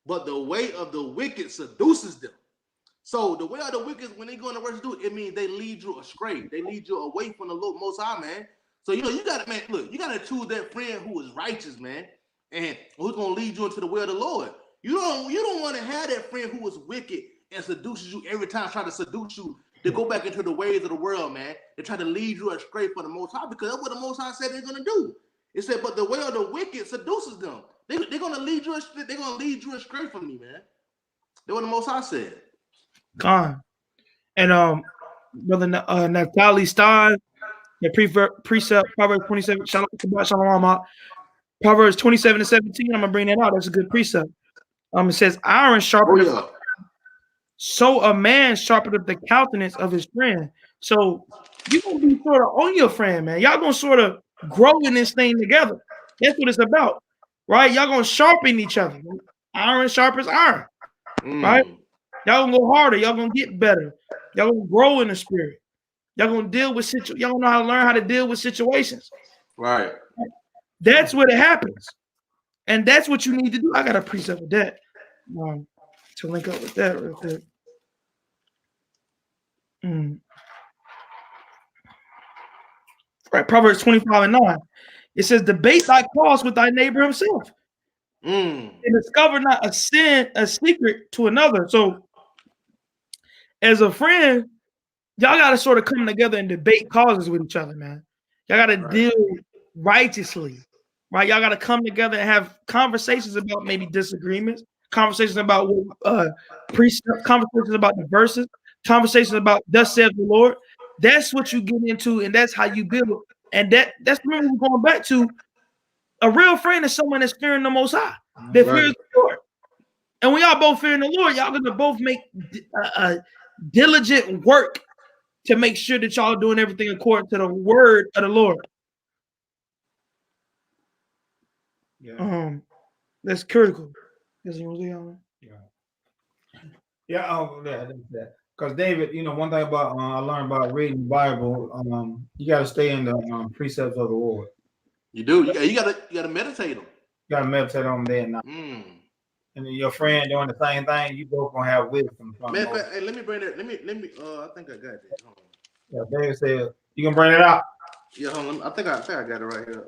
but the way of the wicked seduces them. So the way of the wicked, when they go into worse do, it means they lead you astray. They lead you away from the Lord Most High, man. So you gotta, man, look, you gotta choose that friend who is righteous, man, and who's gonna lead you into the way of the Lord. You don't want to have that friend who is wicked and seduces you every time, trying to seduce you to go back into the ways of the world, man. They try to lead you astray from the Most High, because that's what the Most High said they're gonna do. It said, but the way of the wicked seduces them. They're gonna lead you astray. They're gonna lead you astray from me, man. That's what the Most High said. Con. And Brother Naftali Stein, the precept, Proverbs 27, Shalom, Proverbs 27 and 17, I'm going to bring that out. That's a good precept. It says, iron sharpeneth iron, so a man sharpeneth the countenance of his friend. So you're going to be sort of on your friend, man. Y'all going to sort of grow in this thing together. That's what it's about, right? Y'all going to sharpen each other. Iron sharpens iron, right? Y'all going to go harder. Y'all going to get better. Y'all going to grow in the spirit. Y'all going to deal with situations. Y'all know how to learn how to deal with situations. Right. That's what it happens. And that's what you need to do. I got a precept with that. To link up with that real quick. Right, Proverbs 25 and 9. It says, debate thy cause with thy neighbor himself. And discover not a sin, a secret to another. So, as a friend, y'all got to sort of come together and debate causes with each other, man. Y'all got to deal righteously, right? Y'all got to come together and have conversations about maybe disagreements, conversations about precept, conversations about the verses, conversations about thus saith the Lord. That's what you get into, and that's how you build. And that's remember we're going back to a real friend is someone that's fearing the Most High, that fears the Lord. And we all both fearing the Lord. Y'all gonna both make diligent work to make sure that y'all are doing everything according to the word of the Lord. Yeah. That's critical. Because David, one thing about I learned about reading the Bible, you got to stay in the precepts of the Lord. You do. You gotta meditate them. You got to meditate on them day and night. And then your friend doing the same thing, you both gonna have wisdom. Man, hey, let me bring that. Let me. I think I got it. Yeah, David said, "You gonna bring it out?" Yeah, hold on. I think I got it right here.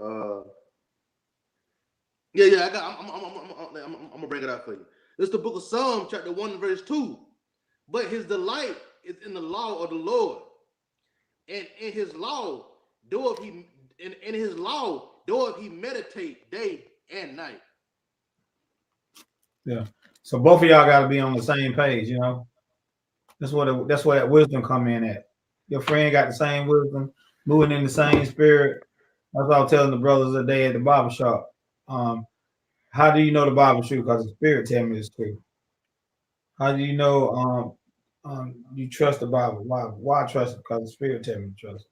Yeah. I got. I'm gonna bring it out for you. It's the book of Psalms, chapter 1, verse 2. But his delight is in the law of the Lord, and in his law doeth he. In his law doeth he meditate day and night. Yeah. So both of y'all got to be on the same page. That's where that wisdom come in at. Your friend got the same wisdom, moving in the same spirit. That's what I was telling the brothers today at the barber shop. How do you know the Bible is true? Because the Spirit tell me it's true. How do you know you trust the Bible? Why trust it? Because the Spirit tell me to trust it.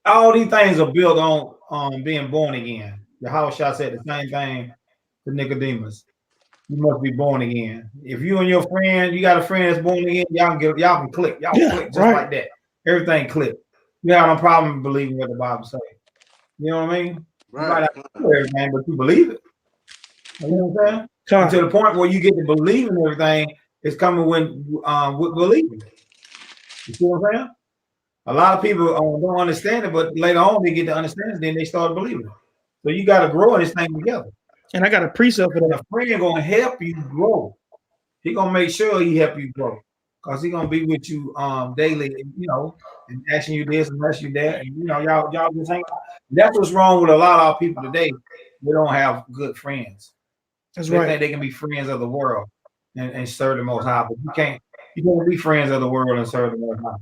All these things are built on being born again. The house shall said the same thing to Nicodemus. You must be born again. If you and your friend, you got a friend that's born again, y'all can click. Y'all click just like that. Everything click. You have no problem believing what the Bible says. You know what I mean? Right. You might not know everything, but you believe it. You know what I'm saying? To the point where you get to believe in everything, it's coming with believing. You see what I'm saying? A lot of people don't understand it, but later on they get to understand it, then they start believing it. So you got to grow in this thing together. And I got a precept for that. A friend gonna help you grow. He gonna make sure he help you grow, cause he gonna be with you daily, and asking you this and asking you that, and y'all just hang out. That's what's wrong with a lot of our people today. They don't have good friends. That's they right. think they can be friends of the world and serve the Most High, but you can't. You can't be friends of the world and serve the Most High.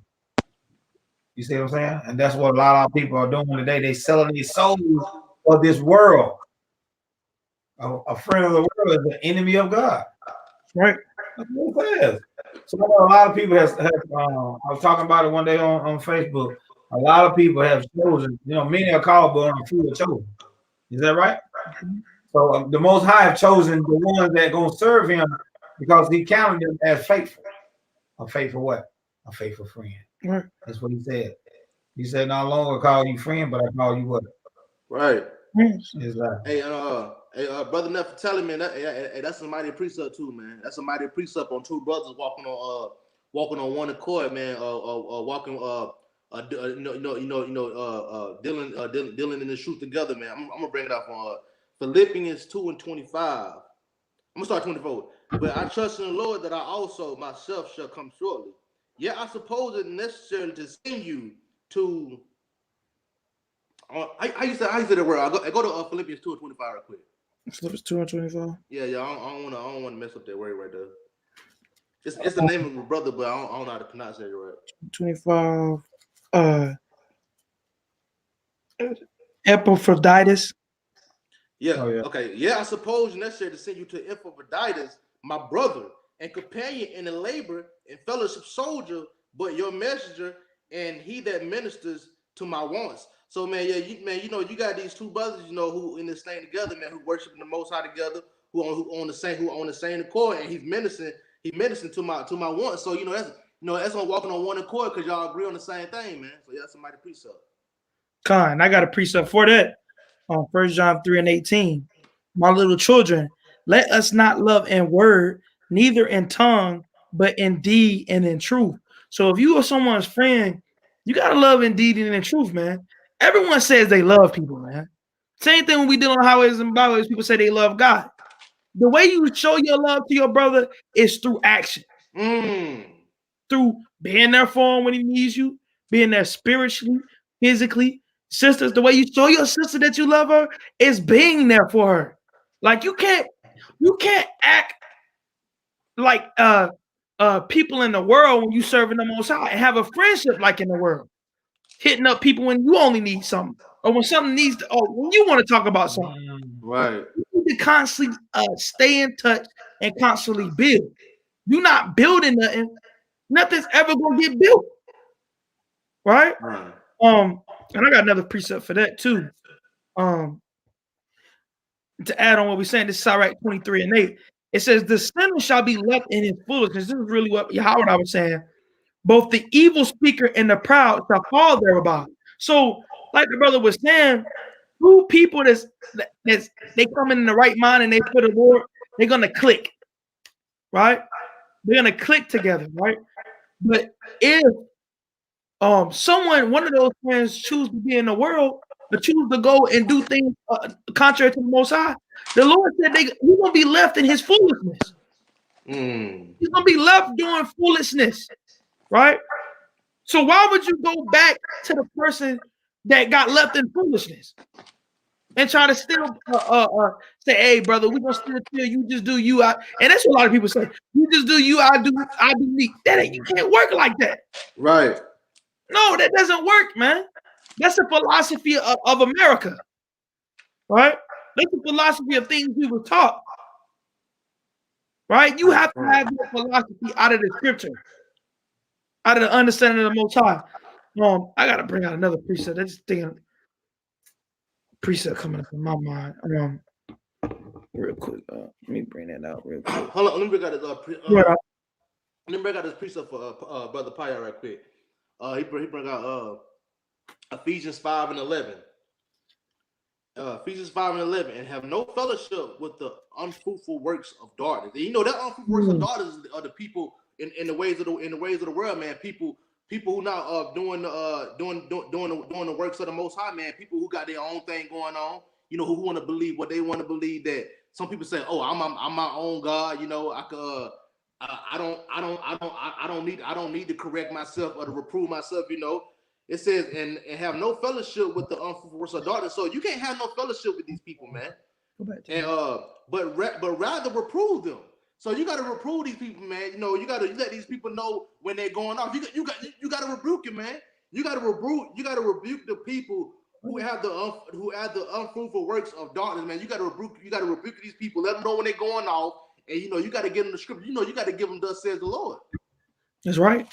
You see what I'm saying? And that's what a lot of our people are doing today. They selling their souls for this world. A friend of the world is the enemy of God. Right. That's what it says. So a lot of people have I was talking about it one day on Facebook. A lot of people have chosen, many are called, but a few are chosen. Is that right? So the Most High have chosen the ones that are going to serve him because he counted them as faithful. A faithful what? A faithful friend. Right. That's what he said. He said, "No longer call you friend, but I call you what?" Right. Exactly. Hey, brother Neff, tell him, man. That's a mighty precept too, man. That's a mighty precept on two brothers walking on one accord, man. Dealing in the truth together, man. I'm gonna bring it out from Philippians 2 and 25. I'm gonna start 24. But I trust in the Lord that I also myself shall come shortly. Yet I suppose it necessary to send you to. How you say the word? I go to Philippians 2 and 25 real quick. Philippians 2 and 25. Yeah. I don't want to mess up that word right there. It's the name of my brother, but I don't know how to pronounce it right. 25. Epaphroditus. Yeah. Oh, yeah. Okay. Yeah, I suppose necessary to send you to Epaphroditus, my brother and companion in the labor and fellowship soldier, but your messenger and he that ministers to my wants. So man, yeah, you got these two brothers, who in this thing together, man, who worshiping the Most High together, who on the same accord, and he's menacing to my wants. So that's on walking on one accord because y'all agree on the same thing, man. So yeah, somebody precept. Con, I got a precept for that. On 1 John 3:18. My little children, let us not love in word, neither in tongue, but in deed and in truth. So if you are someone's friend, you gotta love in deed and in truth, man. Everyone says they love people, man. Same thing when we deal on highways and byways, people say they love God. The way you show your love to your brother is through action. Through being there for him when he needs you, being there spiritually, physically. Sisters, the way you show your sister that you love her is being there for her. Like you can't act like people in the world when you serving the Most High and have a friendship like in the world, hitting up people when you only need something or when something needs to, or when you want to talk about something. Right. You need to constantly stay in touch and constantly build. You're not building nothing. Nothing's ever gonna get built. Right? And I got another precept for that too. To add on what we're saying, this is Sirach 23:8. It says, the sinner shall be left in his foolishness. This is really what Yahweh was saying. Both the evil speaker and the proud shall fall thereby. So, like the brother was saying, two people that's they come in the right mind and they put a Lord, they're gonna click, right? They're gonna click together, right? But if one of those friends choose to be in the world, but choose to go and do things contrary to the Most High, the Lord said you're gonna be left in his foolishness. He's gonna be left doing foolishness, right? So why would you go back to the person that got left in foolishness and try to still say, hey, brother, we're gonna still chill, you just do you. And that's what a lot of people say. You just do you, I do me. You can't work like that. Right. No, that doesn't work, man. That's the philosophy of America, right? That's the philosophy of things we were taught, right? You have to have your philosophy out of the scripture, out of the understanding of the Most High. I got to bring out another precept. That's thinking precept coming up in my mind. Real quick, let me bring that out real quick. Hold on, let me bring out this precept for Brother Paya right quick. He bring out Ephesians 5:11. Ephesians 5:11, and have no fellowship with the unfruitful works of darkness. And that unfruitful works of darkness are the people in the ways of the world, man. People who not doing the works of the Most High, man. People who got their own thing going on. Who want to believe what they want to believe. That some people say, oh, I'm my own God. I could. I don't need to correct myself or to reprove myself. It says and have no fellowship with the unfruitful works of darkness. So you can't have no fellowship with these people, man. And but rather reprove them. So you got to reprove these people, man. You got to let these people know when they're going off. You got to rebuke it, man. You got to rebuke the people who have the unfruitful works of darkness, man. You got to rebuke these people. Let them know when they're going off. And you got to give them the scripture. You got to give them thus says the Lord. That's right.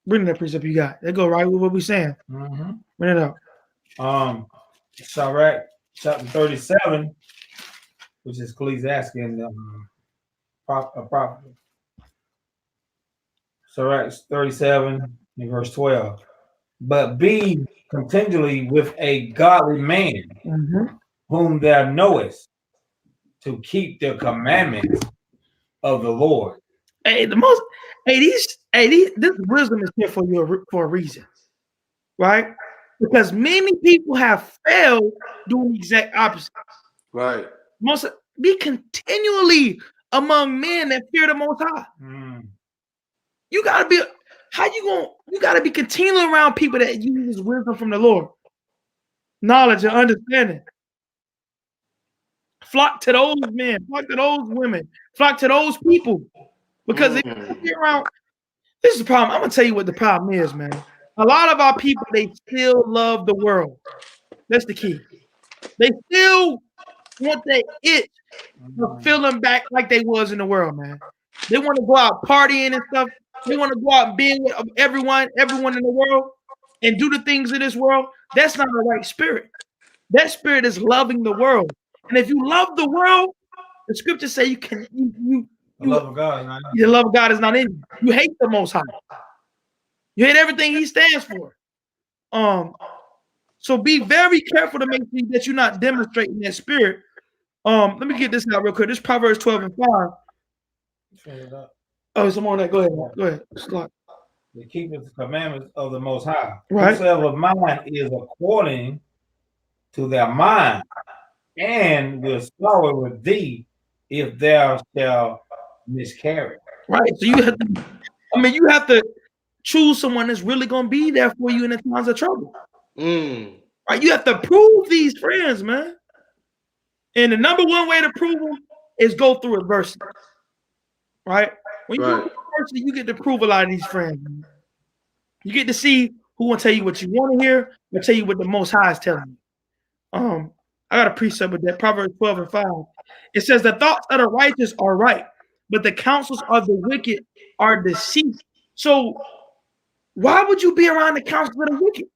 Bring that precept you got. That go right with what we're saying. Bring it out. Sirach chapter 37, which is Ecclesiastes and prophet. Sirach 37 and verse 12. But be continually with a godly man, whom thou knowest, to keep the commandments of the Lord. This wisdom is here for a reason, right? Because many people have failed doing the exact opposite. Right. Be continually among men that fear the Most High. You gotta be. You gotta be continually around people that use wisdom from the Lord, knowledge and understanding. Flock to those men, flock to those women, flock to those people Because if you be around, this is the problem. I'm gonna tell you what the problem is, man. A lot of our people, they still love the world. That's the key. They still want that itch of feeling back like they was in the world, man. They want to go out partying and stuff. They want to go out and be with everyone in the world and do the things of this world. That's not the right spirit. That spirit is loving the world. And if you love the world, the scriptures say the love of God is not in you. You hate the Most High. You hate everything He stands for. So be very careful to make sure that you're not demonstrating that spirit. Let me get this out real quick. This is Proverbs 12 and 5. Oh, some more on that. Go ahead. Go ahead. Start. To keep the commandments of the Most High. Right. Whosoever mind is according to their mind, and will sorrow with thee if thou shalt miscarry. Right. So you have to choose someone that's really going to be there for you in the times of trouble. Right. You have to prove these friends, man. And the number one way to prove them is go through adversity. Right. When you go through adversity, you get to prove a lot of these friends. Man. You get to see who will tell you what you want to hear, or tell you what the Most High is telling you. I got a precept with that. Proverbs 12 and 5. It says, the thoughts of the righteous are right, but the counsels of the wicked are deceit. So why would you be around the counsels of the wicked?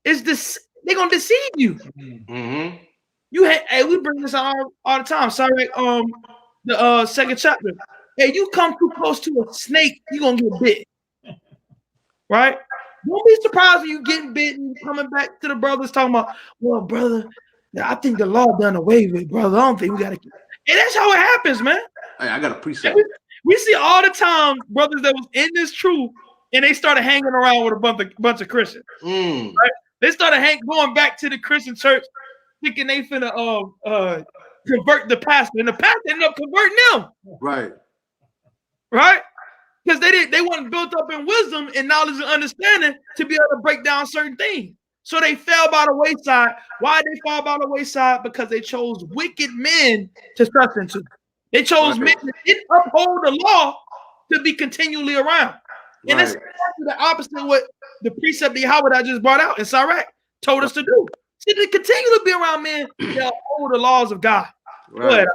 They're gonna deceive you. Hey, we bring this out all the time. Sorry, the second chapter. Hey, you come too close to a snake, you're gonna get bit. Right? Don't be surprised when you getting bitten, coming back to the brothers talking about, well, brother, I think the law done away with, brother. I don't think we gotta keep. And that's how it happens, man. Hey, I got a precept. We see all the time brothers that was in this truth, and they started hanging around with a bunch of Christians. Right? They started going back to the Christian church, thinking they finna convert the pastor, and the pastor ended up converting them. Right? Because they weren't built up in wisdom and knowledge and understanding to be able to break down certain things. So they fell by the wayside. Why did they fall by the wayside? Because they chose wicked men to trust into. They chose men that didn't uphold the law to be continually around. And that's exactly the opposite of what the precept that Howard I just brought out in Sirach told us to do. See, to continue to be around men that uphold the laws of God. Go ahead.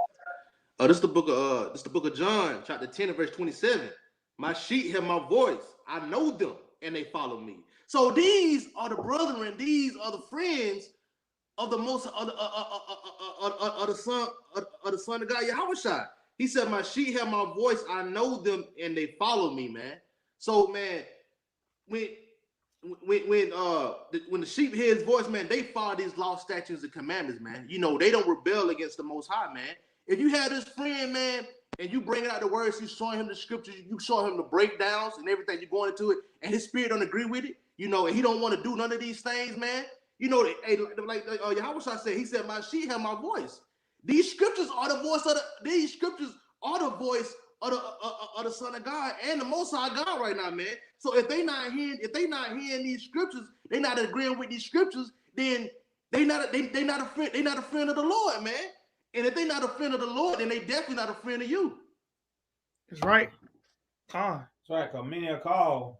This is the book of John, chapter 10 and verse 27. My sheep hear my voice. I know them, and they follow me. So these are the brethren. These are the friends of the most of the son of God, Yahushua. He said, "My sheep hear my voice. I know them, and they follow me." Man. So, man, when the sheep hear His voice, man, they follow these law, statutes, and commandments, man. You know, they don't rebel against the Most High, man. If you have this friend, man, and you bring out the words, you showing him the scriptures, you show him the breakdowns and everything, you're going into it, and his spirit don't agree with it, you know, and he don't want to do none of these things, man. You know, like Yahushua said, he said, "My sheep have my voice." These scriptures are the voice of the Son of God and the Most High God right now, man. So if they not hearing these scriptures, they not agreeing with these scriptures, then they not a friend of the Lord, man. And if they're not a friend of the Lord, then they definitely not a friend of you. That's right. That's right, because many are called,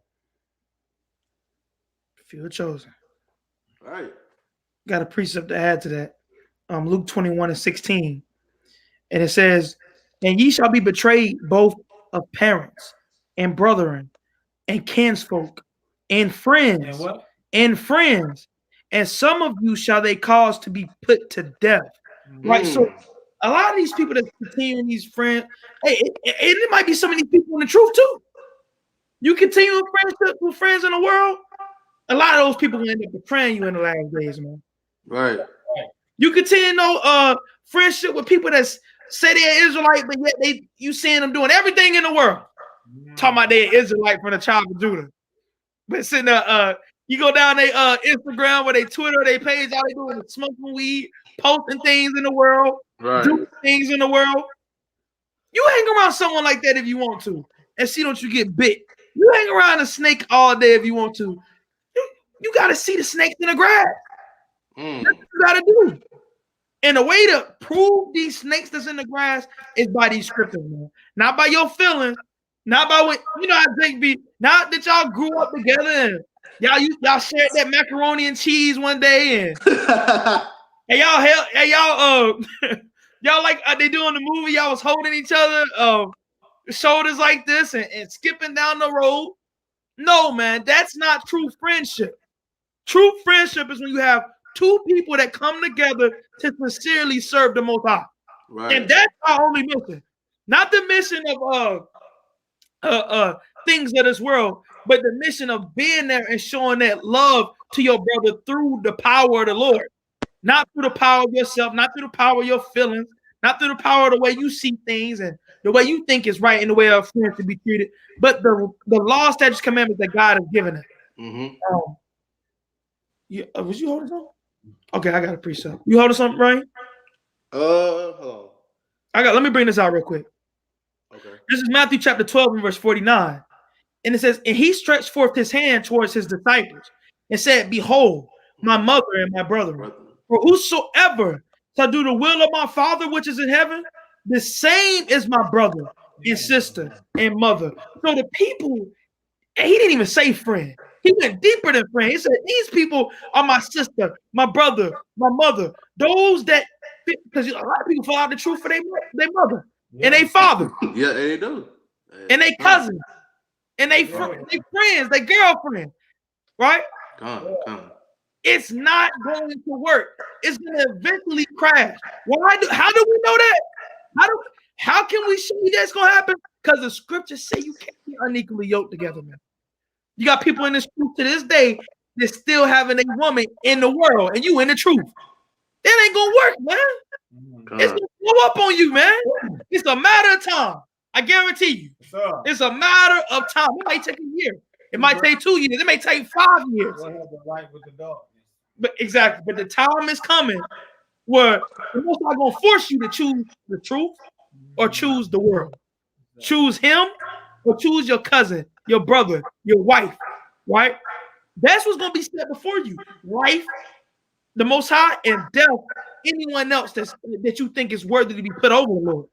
few are chosen. Right. Got a precept to add to that. Luke 21 and 16. And it says, "And ye shall be betrayed both of parents and brethren and kinsfolk and friends and what? And friends. And some of you shall they cause to be put to death." Right. So a lot of these people that continue these friends, hey, it might be some of these people in the truth too. You continue friendship with friends in the world, a lot of those people will end up betraying you in the last days, man. Right. You continue friendship with people that say they're Israelite, but yet you seeing them doing everything in the world. Talking about they're Israelite from the tribe of Judah. But sitting there, you go down their Instagram or their Twitter, their page, all they doing is smoking weed, posting things in the world, doing things in the world. You hang around someone like that if you want to, and see don't you get bit. You hang around a snake all day if you want to. You got to see the snakes in the grass. That's what you got to do. And the way to prove these snakes that's in the grass is by these scriptures, man. Not by your feelings, Not by when you know how Jake be. Not that y'all grew up together and y'all shared that macaroni and cheese one day and y'all y'all like they do in the movie. Y'all was holding each other shoulders like this and skipping down the road. No, man, that's not true friendship. True friendship is when you have two people that come together to sincerely serve the Most High. Right. And that's our only mission. Not the mission of things of this world, but the mission of being there and showing that love to your brother through the power of the Lord. Not through the power of yourself, not through the power of your feelings, not through the power of the way you see things and the way you think is right in the way of friends to be treated, but the law, statutes, commandments that God has given us. Was you holding something? Okay, I got a precept. You holding something, Ryan? Hold on. Let me bring this out real quick. Okay. This is Matthew chapter 12 and verse 49. And it says, and he stretched forth his hand towards his disciples and said, behold, my mother and my brother. For whosoever shall do the will of my Father which is in heaven, the same is my brother and sister and mother. So the people, and he didn't even say friend. He went deeper than friend. He said, these people are my sister, my brother, my mother. Those that, because a lot of people fall out the truth for their mother and their father. Yeah, they do. And they cousins. And they friends, they girlfriend. Right? Come. It's not going to work. It's going to eventually crash. How do we know that? How can we show you that's going to happen? Because the scriptures say you can't be unequally yoked together, man. You got people in this truth to this day that still having a woman in the world and you in the truth. That ain't going to work, man. It's going to blow up on you, man. It's a matter of time. I guarantee you. It's a matter of time. It might take a year. It might take 2 years. It may take 5 years. But exactly. But the time is coming where the Most High gonna force you to choose the truth or choose the world. Choose him or choose your cousin, your brother, your wife. Right? That's what's gonna be set before you. Life, the Most High, and death. Anyone else that you think is worthy to be put over the Lord.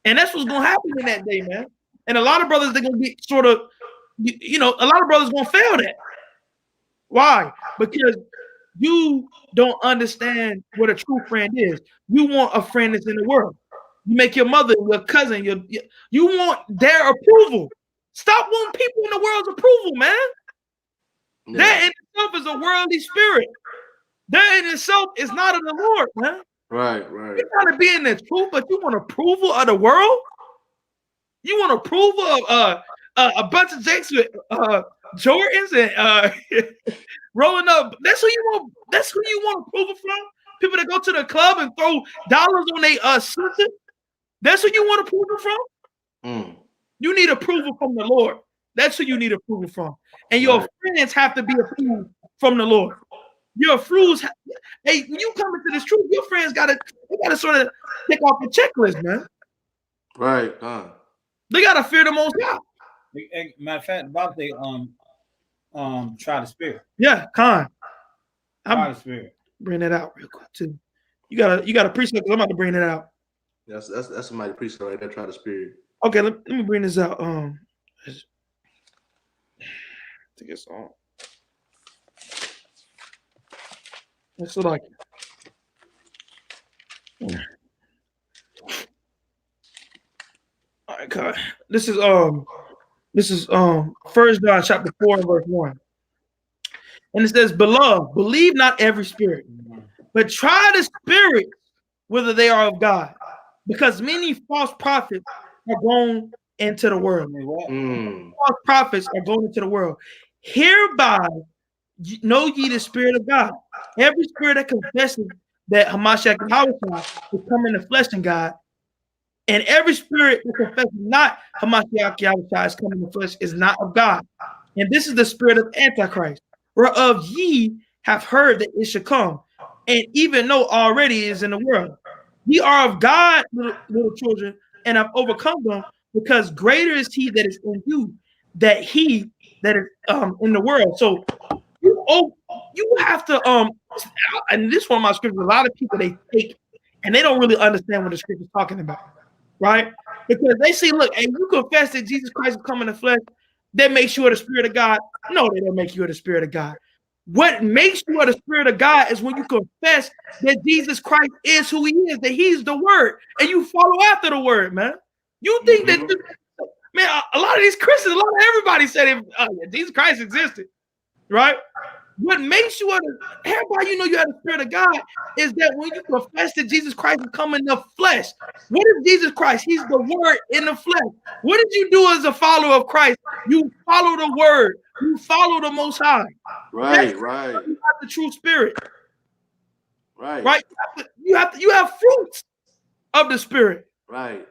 And that's what's gonna happen in that day, man. And a lot of brothers, they're gonna be sort of, a lot of brothers gonna fail that. Why? Because you don't understand what a true friend is. You want a friend that's in the world. You make your mother, your cousin, you want their approval. Stop wanting people in the world's approval, man. Yeah. That in itself is a worldly spirit. That in itself is not of the Lord, man. Right. You're trying to be in the truth, but you want approval of the world? You want approval of a bunch of Jakes with Jordans and rolling up? That's who you want. That's who you want approval from. People that go to the club and throw dollars on their sister. That's who you want approval from. You need approval from the Lord. That's who you need approval from. And your friends have to be approved from the Lord. Your friends, hey, when you come into this truth, your friends gotta sort of take off the checklist, man. Right. They gotta fear the Most High. Matter of fact, about they try the spirit. Yeah, try the spirit. Bring that out real quick too. You gotta precept. I'm about to bring it out. That's somebody precept right there. Try the spirit. Okay, let me bring this out. I think it's on. That's what I can. All right, God. This is 1 John chapter 4 and verse 1. And it says, beloved, believe not every spirit, but try the spirits whether they are of God, because many false prophets are going into the world. False prophets are going into the world. Hereby know ye the Spirit of God. Every spirit that confesses that Hamashiach Yahweh is come in the flesh in God, and every spirit that confesses not Hamashiach Yahweh is come in the flesh is not of God. And this is the spirit of Antichrist, whereof ye have heard that it should come, and even know already is in the world. Ye are of God, little children, and have overcome them, because greater is he that is in you than he that is in the world. So you have to and this is one of my scriptures. A lot of people they take and they don't really understand what the scripture is talking about, right? Because they see, look, and you confess that Jesus Christ is coming in the flesh, that makes you of the Spirit of God. No, they don't make you of the Spirit of God. What makes you of the Spirit of God is when you confess that Jesus Christ is who he is, that he's the word, and you follow after the word, man. You think that, man, a lot of these Christians, a lot of everybody said Jesus Christ existed, right? What makes you everybody you know you have the Spirit of God is that when you confess that Jesus Christ is coming in the flesh. What is Jesus Christ? He's the word in the flesh. What did you do as a follower of Christ? You follow the word. You follow the Most High. Right. You have the true Spirit. Right. You have fruits of the Spirit. Right.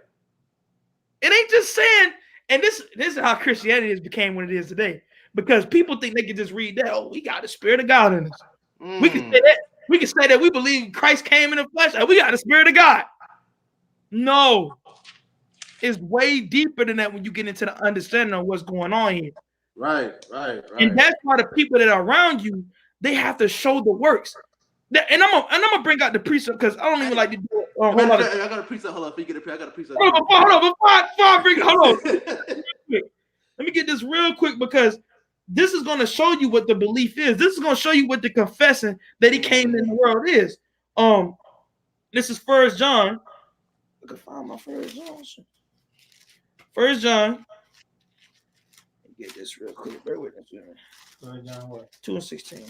It ain't just saying, and this is how Christianity has became what it is today. Because people think they can just read that. Oh, we got the Spirit of God in us. We can say that. We can say that we believe Christ came in the flesh and we got the Spirit of God. No. It's way deeper than that when you get into the understanding of what's going on here. Right. And that's why the people that are around you, they have to show the works. And I'm gonna bring out the precept because I don't even like to do it. I got a precept. Hold on, if you get a precept, I got a precept. Hold on. Let me get this real quick because this is going to show you what the belief is. This is going to show you what the confessing that he came in the world is. This is 1 John. I can find my 1 John. 1 John. Get this real quick. Bear with me. 1 John what? 2:16.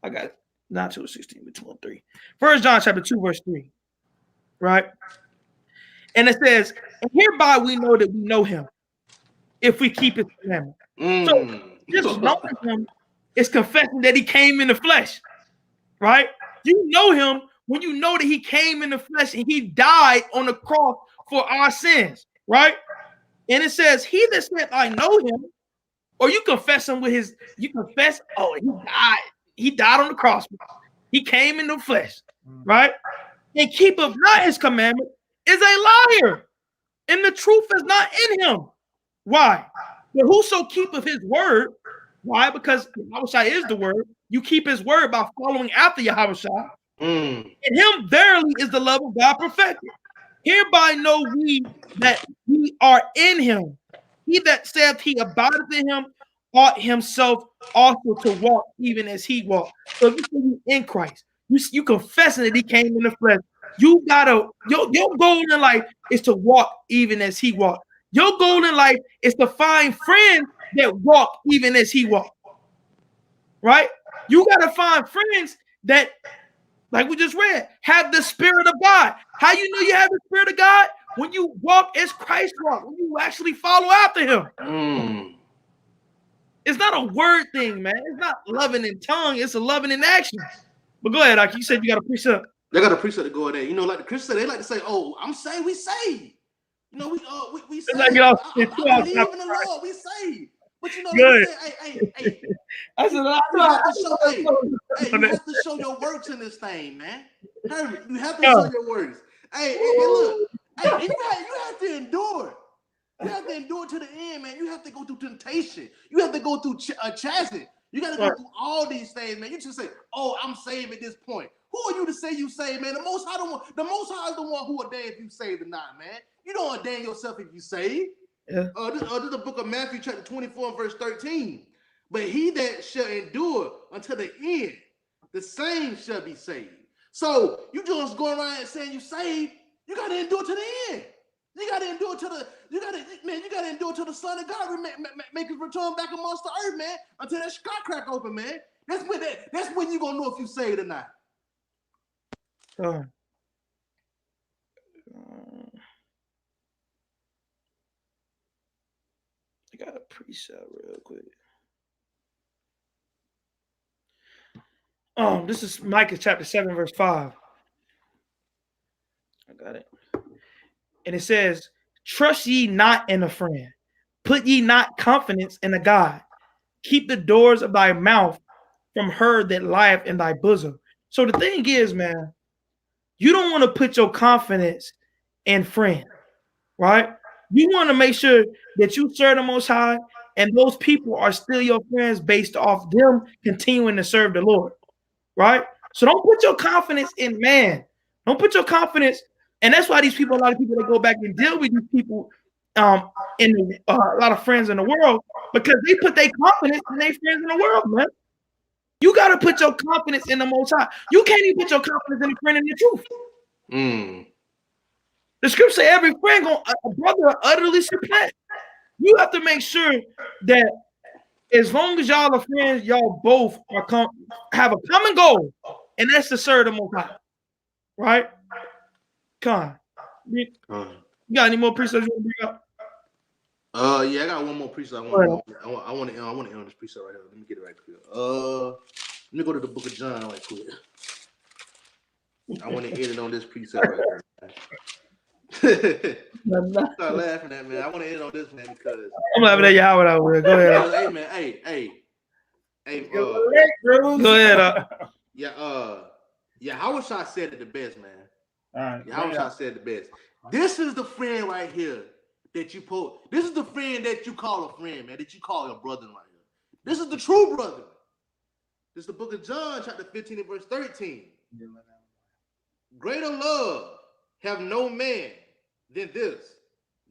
I got it. Not 2:16, but 2:3. 1 John chapter 2, verse 3. Right? And it says, and hereby we know that we know him if we keep his commandments. So just knowing him is confessing that he came in the flesh, right? You know him when you know that he came in the flesh and he died on the cross for our sins, right? And it says, he that said, I know him, or you confess him with his, you confess, oh, he died on the cross. He came in the flesh, right? And keepeth not his commandment is a liar, and the truth is not in him. Why? But whoso keepeth his word, why? Because Yahushua is the word. You keep his word by following after Yahushua. In him verily is the love of God perfected. Hereby know we that we are in him. He that saith he abideth in him ought himself also to walk even as he walked. So if you in Christ, you confessing that he came in the flesh. You gotta your goal in life is to walk even as he walked. Your goal in life is to find friends that walk even as he walked. Right? You got to find friends that, like we just read, have the Spirit of God. How you know you have the Spirit of God? When you walk as Christ walked, when you actually follow after him. It's not a word thing, man. It's not loving in tongue. It's a loving in action. But go ahead, Aki. You said you got a precept. They got a precept to go in there. You know, like the Christians, they like to say, "Oh, I'm saved. We saved." You know, we saved. I believe in the Lord. We saved. But you know, they say, hey. I said, you have to show your works in this thing, man. You have to show your works. Hey, look. Hey, you have to endure. You have to endure to the end, man. You have to go through temptation. You have to go through chastisement. You got to go through all these things, man. You just say, "Oh, I'm saved at this point." Who are you to say you saved, man? The Most High is the one who ordained if you saved or not, man. You don't ordain yourself if you saved. Yeah. This is the book of Matthew, chapter 24, and verse 13. But he that shall endure until the end, the same shall be saved. So you just going around and saying you saved, you got to endure to the end. You got to endure to the Son of God make his return back amongst the earth, man, until that sky crack open, man. That's when you gonna know if you saved or not. I got a precept real quick. This is Micah chapter 7, verse 5. I got it. And it says, trust ye not in a friend. Put ye not confidence in a God. Keep the doors of thy mouth from her that lieth in thy bosom. So the thing is, man, you don't want to put your confidence in friends, right? You want to make sure that you serve the Most High and those people are still your friends based off them continuing to serve the Lord, right? So don't put your confidence in man. Don't put your confidence And that's why these people, a lot of people that go back and deal with these people, in a lot of friends in the world, because they put their confidence in their friends in the world, man. You got to put your confidence in the Most High. You can't even put your confidence in a friend in the truth. The scripture say every friend, a brother utterly supplant. You have to make sure that as long as y'all are friends, y'all both are have a common goal, and that's to serve the Most High. Right? Con. You got any more precepts you want to bring up? Yeah, I got one more precept. I want to end on this precept right here. Let me get it right quick. Let me go to the book of John right quick. I want to end it on this precept right here. Start laughing at me. I want to end on this, man, because I'm laughing at you. How would I will? Go ahead. Hey, man. Hey. Go ahead. Yeah. Howard said it the best, man. All right. Howard said it the best. This is the friend right here that you put. This is the friend that you call a friend, man. That you call your brother right here. This is the true brother. This is the book of John, chapter 15 and verse 13. Greater love have no man than this,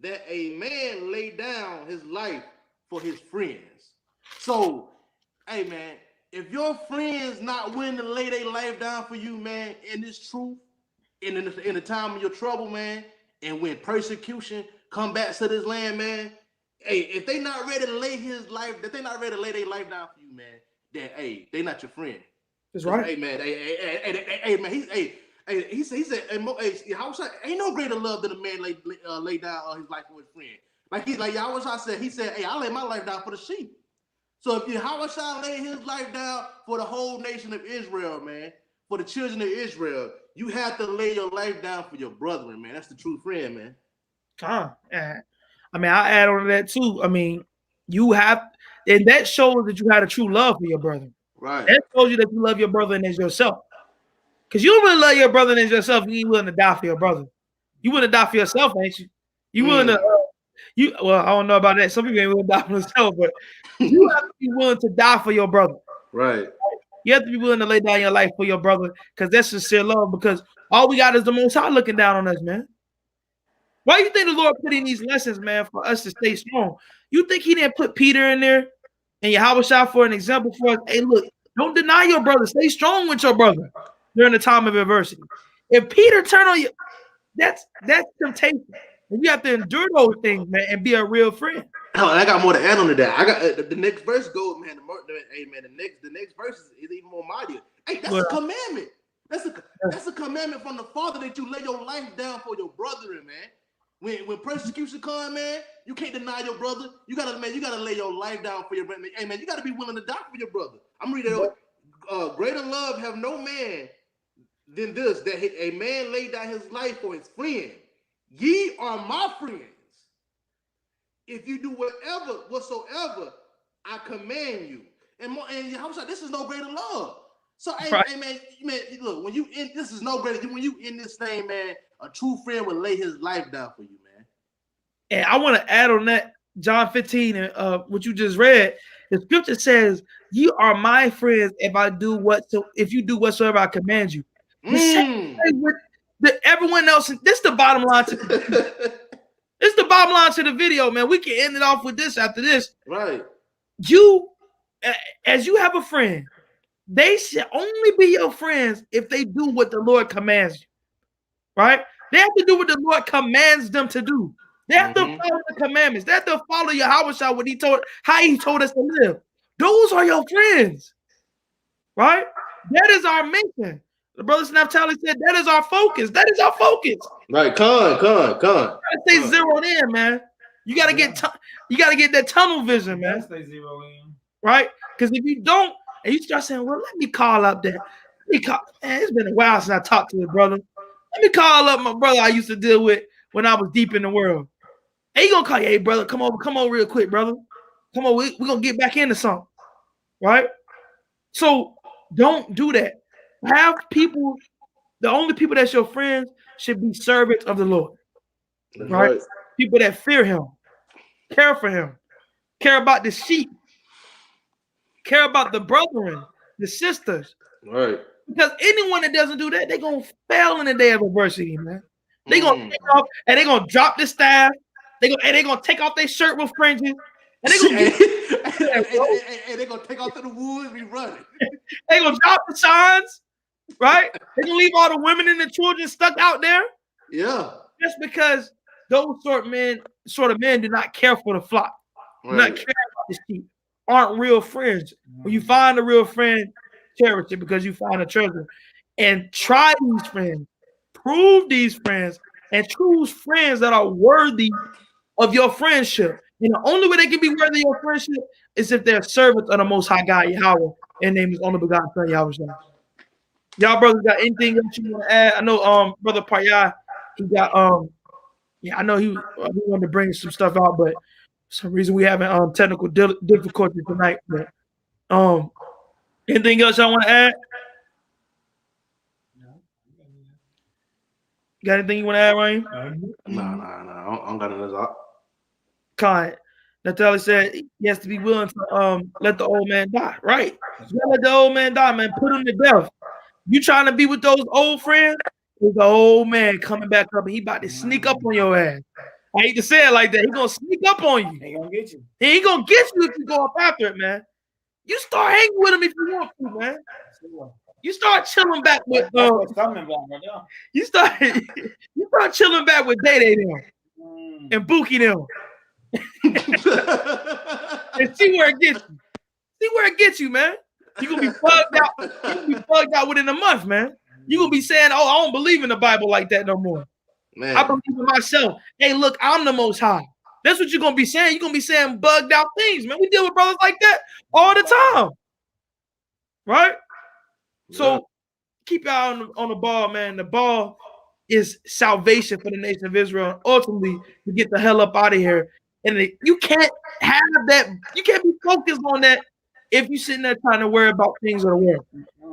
that a man lay down his life for his friends. So, hey, man, if your friends not willing to lay their life down for you, man, in this truth, in the time of your trouble, man, and when persecution come back to this land, man, hey, if they not ready to lay their life down for you, man, then hey, they not your friend. That's right. Hey, man, hey, man, he said, ain't no greater love than a man lay down his life for his friend. Like Yahweh said, hey, I lay my life down for the sheep. So if Yahweh lay his life down for the whole nation of Israel, man, for the children of Israel, you have to lay your life down for your brethren, man. That's the true friend, man. I mean, I'll add on to that too. I mean, you have, and that shows that you had a true love for your brother. Right. That shows you that you love your brother and as yourself. Because you don't really love your brother and as yourself, you ain't willing to die for your brother. You willing to die for yourself, ain't you? You willing to, well, I don't know about that. Some people ain't willing to die for themselves, but you have to be willing to die for your brother. Right. You have to be willing to lay down your life for your brother, because that's sincere love, because all we got is the Most High looking down on us, man. Why do you think the Lord put in these lessons, man, for us to stay strong? You think he didn't put Peter in there and Yahweh for an example for us? Hey, look, don't deny your brother. Stay strong with your brother during the time of adversity. If Peter turned on you, that's temptation. And you have to endure those things, man, and be a real friend. Oh, I got more to add on to that. I got the next verse goes, man. The next verse is even more mightier. Hey, that's a commandment. That's a commandment from the Father, that you lay your life down for your brethren, man. When persecution comes, man, you can't deny your brother. You gotta lay your life down for your brother. Hey, man, you gotta be willing to die for your brother. I'm reading it. Greater love have no man than this, that a man lay down his life for his friend. Ye are my friends, if you do whatsoever I command you. And this is no greater love. So, right. Hey, man, look, this is no greater. When you in this thing, man, a true friend will lay his life down for you, man. And I want to add on that, John 15, and what you just read. The scripture says, "You are my friends if you do whatsoever I command you." The same way with everyone else. This is the bottom line to It's the bottom line to the video, man. We can end it off with this after this. Right. You, as you have a friend, they should only be your friends if they do what the Lord commands you. Right? They have to do what the Lord commands them to do. They have to follow the commandments. They have to follow Yahweh how he told us to live. Those are your friends. Right? That is our mission. The brother Naphtali said that is our focus. That is our focus. Right, come. You gotta stay zeroed in, man. You gotta get that tunnel vision, man. Stay zeroed in. Right? Because if you don't, and you start saying, well, let me call up that. Man, it's been a while since I talked to his brother. Let me call up my brother I used to deal with when I was deep in the world. Hey, he gonna call you, hey, brother, come on real quick, brother. Come on, we're gonna get back into something. Right? So don't do that. Have people, the only people that's your friends should be servants of the Lord. Right? People that fear him, care for him, care about the sheep, care about the brethren, the sisters. Right. Because anyone that doesn't do that, they're going to fail in the day of adversity, man. They gonna take off and they gonna drop the staff. They gonna take off their shirt with fringes. And they gonna they gonna take off to the woods and be running. They gonna drop the signs, right? They gonna leave all the women and the children stuck out there. Yeah. Just because those sort of men do not care for the flock, do not care about the sheep, aren't real friends. When you find a real friend, cherish it because you find a treasure. And try these friends, prove these friends, and choose friends that are worthy of your friendship. And the only way they can be worthy of your friendship is if they're servants of the Most High God, Yahweh, and name is only begotten Son, Yahweh. Y'all brothers got anything else you want to add? I know Brother Payah, he got I know he wanted to bring some stuff out, but for some reason we having technical difficulty tonight. But anything else y'all want to add? Got anything you want to add, Ryan? No. I don't got nothing else. Kind. Natalie said he has to be willing to let the old man die. Right. You gotta let the old man die, man. Put him to death. You trying to be with those old friends? There's the old man coming back up and he about to sneak up on your ass. I hate to say it like that. He gonna sneak up on you. He gonna get you. He gonna get you if you go up after it, man. You start hanging with him if you want to, man. You start chilling back with you start chilling back with Day them and Buki them. And see where it gets you. See where it gets you, man. You're gonna be bugged out. You're gonna be bugged out within a month, man. You're gonna be saying, "Oh, I don't believe in the Bible like that no more. Man. I believe in myself. Hey, look, I'm the Most High." That's what you're gonna be saying. You're gonna be saying bugged out things, man. We deal with brothers like that all the time, right? Yeah. So keep your eye on the ball, man. The ball is salvation for the nation of Israel. Ultimately, to get the hell up out of here. And you can't have that. You can't be focused on that if you're sitting there trying to worry about things of the world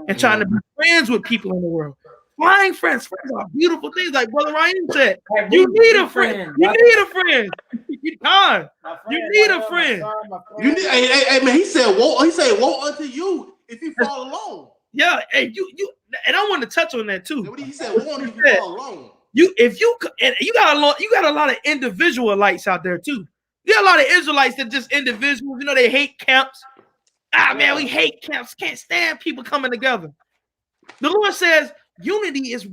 and trying to be friends with people in the world. Find friends. Friends are beautiful things. Like Brother Ryan said, you need a friend. You need a friend. You need a friend. You need. Hey, man. He said, "Woe unto you if you fall alone." Yeah. Hey, you. And I want to touch on that too. He said, "Woe unto you if you fall alone." You got a lot of individualites out there too. You got a lot of Israelites that just individuals. You know, they hate camps. Man, we hate camps. Can't stand people coming together. The Lord says unity is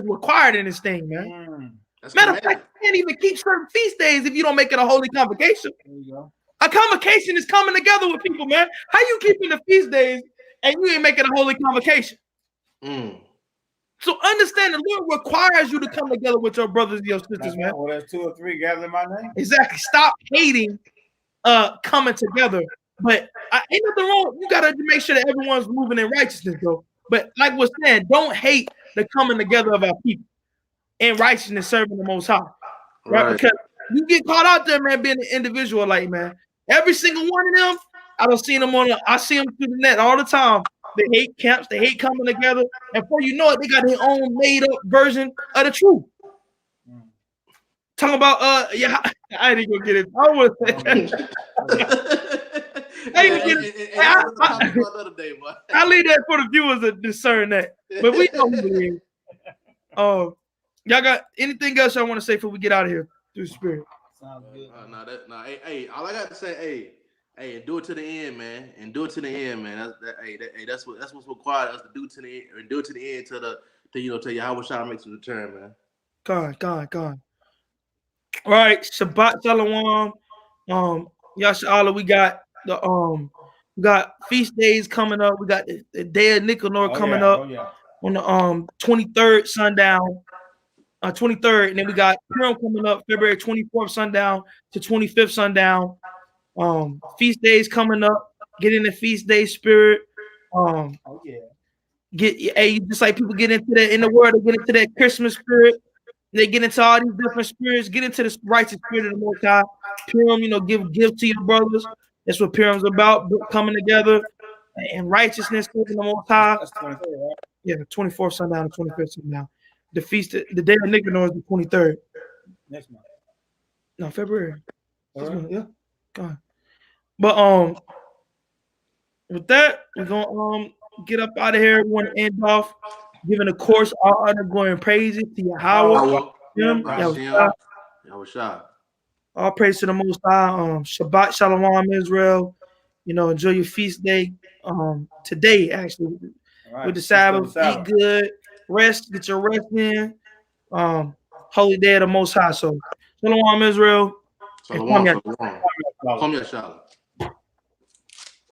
required in this thing, man. Matter of fact, you can't even keep certain feast days if you don't make it a holy convocation. There you go. A convocation is coming together with people, man. How you keeping the feast days and you ain't making a holy convocation? So understand the Lord requires you to come together with your brothers and your sisters, man. Well, there's 2 or 3 gathered in my name. Exactly. Stop hating coming together. But ain't nothing wrong. You gotta make sure that everyone's moving in righteousness, though. But like we're saying, don't hate the coming together of our people in righteousness, serving the Most High. Right? Because you get caught out there, man, being an individual, like, man. Every single one of them, I see them through the net all the time. They hate camps, they hate coming together, and before you know it, they got their own made-up version of the truth. Talking about I didn't go get it. I was I leave that for the viewers to discern that. But we know who it is. Y'all got anything else I want to say before we get out of here through the Spirit? Sounds good. Hey, all I got to say, hey, do it to the end, man. And do it to the end, man. That's what's required us to do to the end, and do it to the end till Yahweh Shah makes a return, man. God. All right, Shabbat Shalom. Yashala, we got feast days coming up. We got the day of Nicanor coming up on the 23rd sundown. 23rd, and then we got Purim coming up February 24th sundown to 25th sundown. Feast days coming up. Get in the feast day spirit. Just like people get into that in the world, they get into that Christmas spirit. They get into all these different spirits. Get into the righteous spirit of the Most High. Purim, give to your brothers. That's what Purim's about. Coming together and righteousness serving the Most High. That's 23rd, right? Yeah, the 24th sundown, the 25th sundown. The day of Nicanor is the 23rd. Next month. No, February. Yeah. God. But with that, we're gonna get up out of here. We want to end off Giving the course all honor, glory, and praises to Yahweh. All praise to the Most High. Shabbat Shalom, Israel. Enjoy your feast day. Today, actually, with the Sabbath. Eat good, rest, get your rest in. Holy day of the Most High. So, Shalom, Israel. Shalom.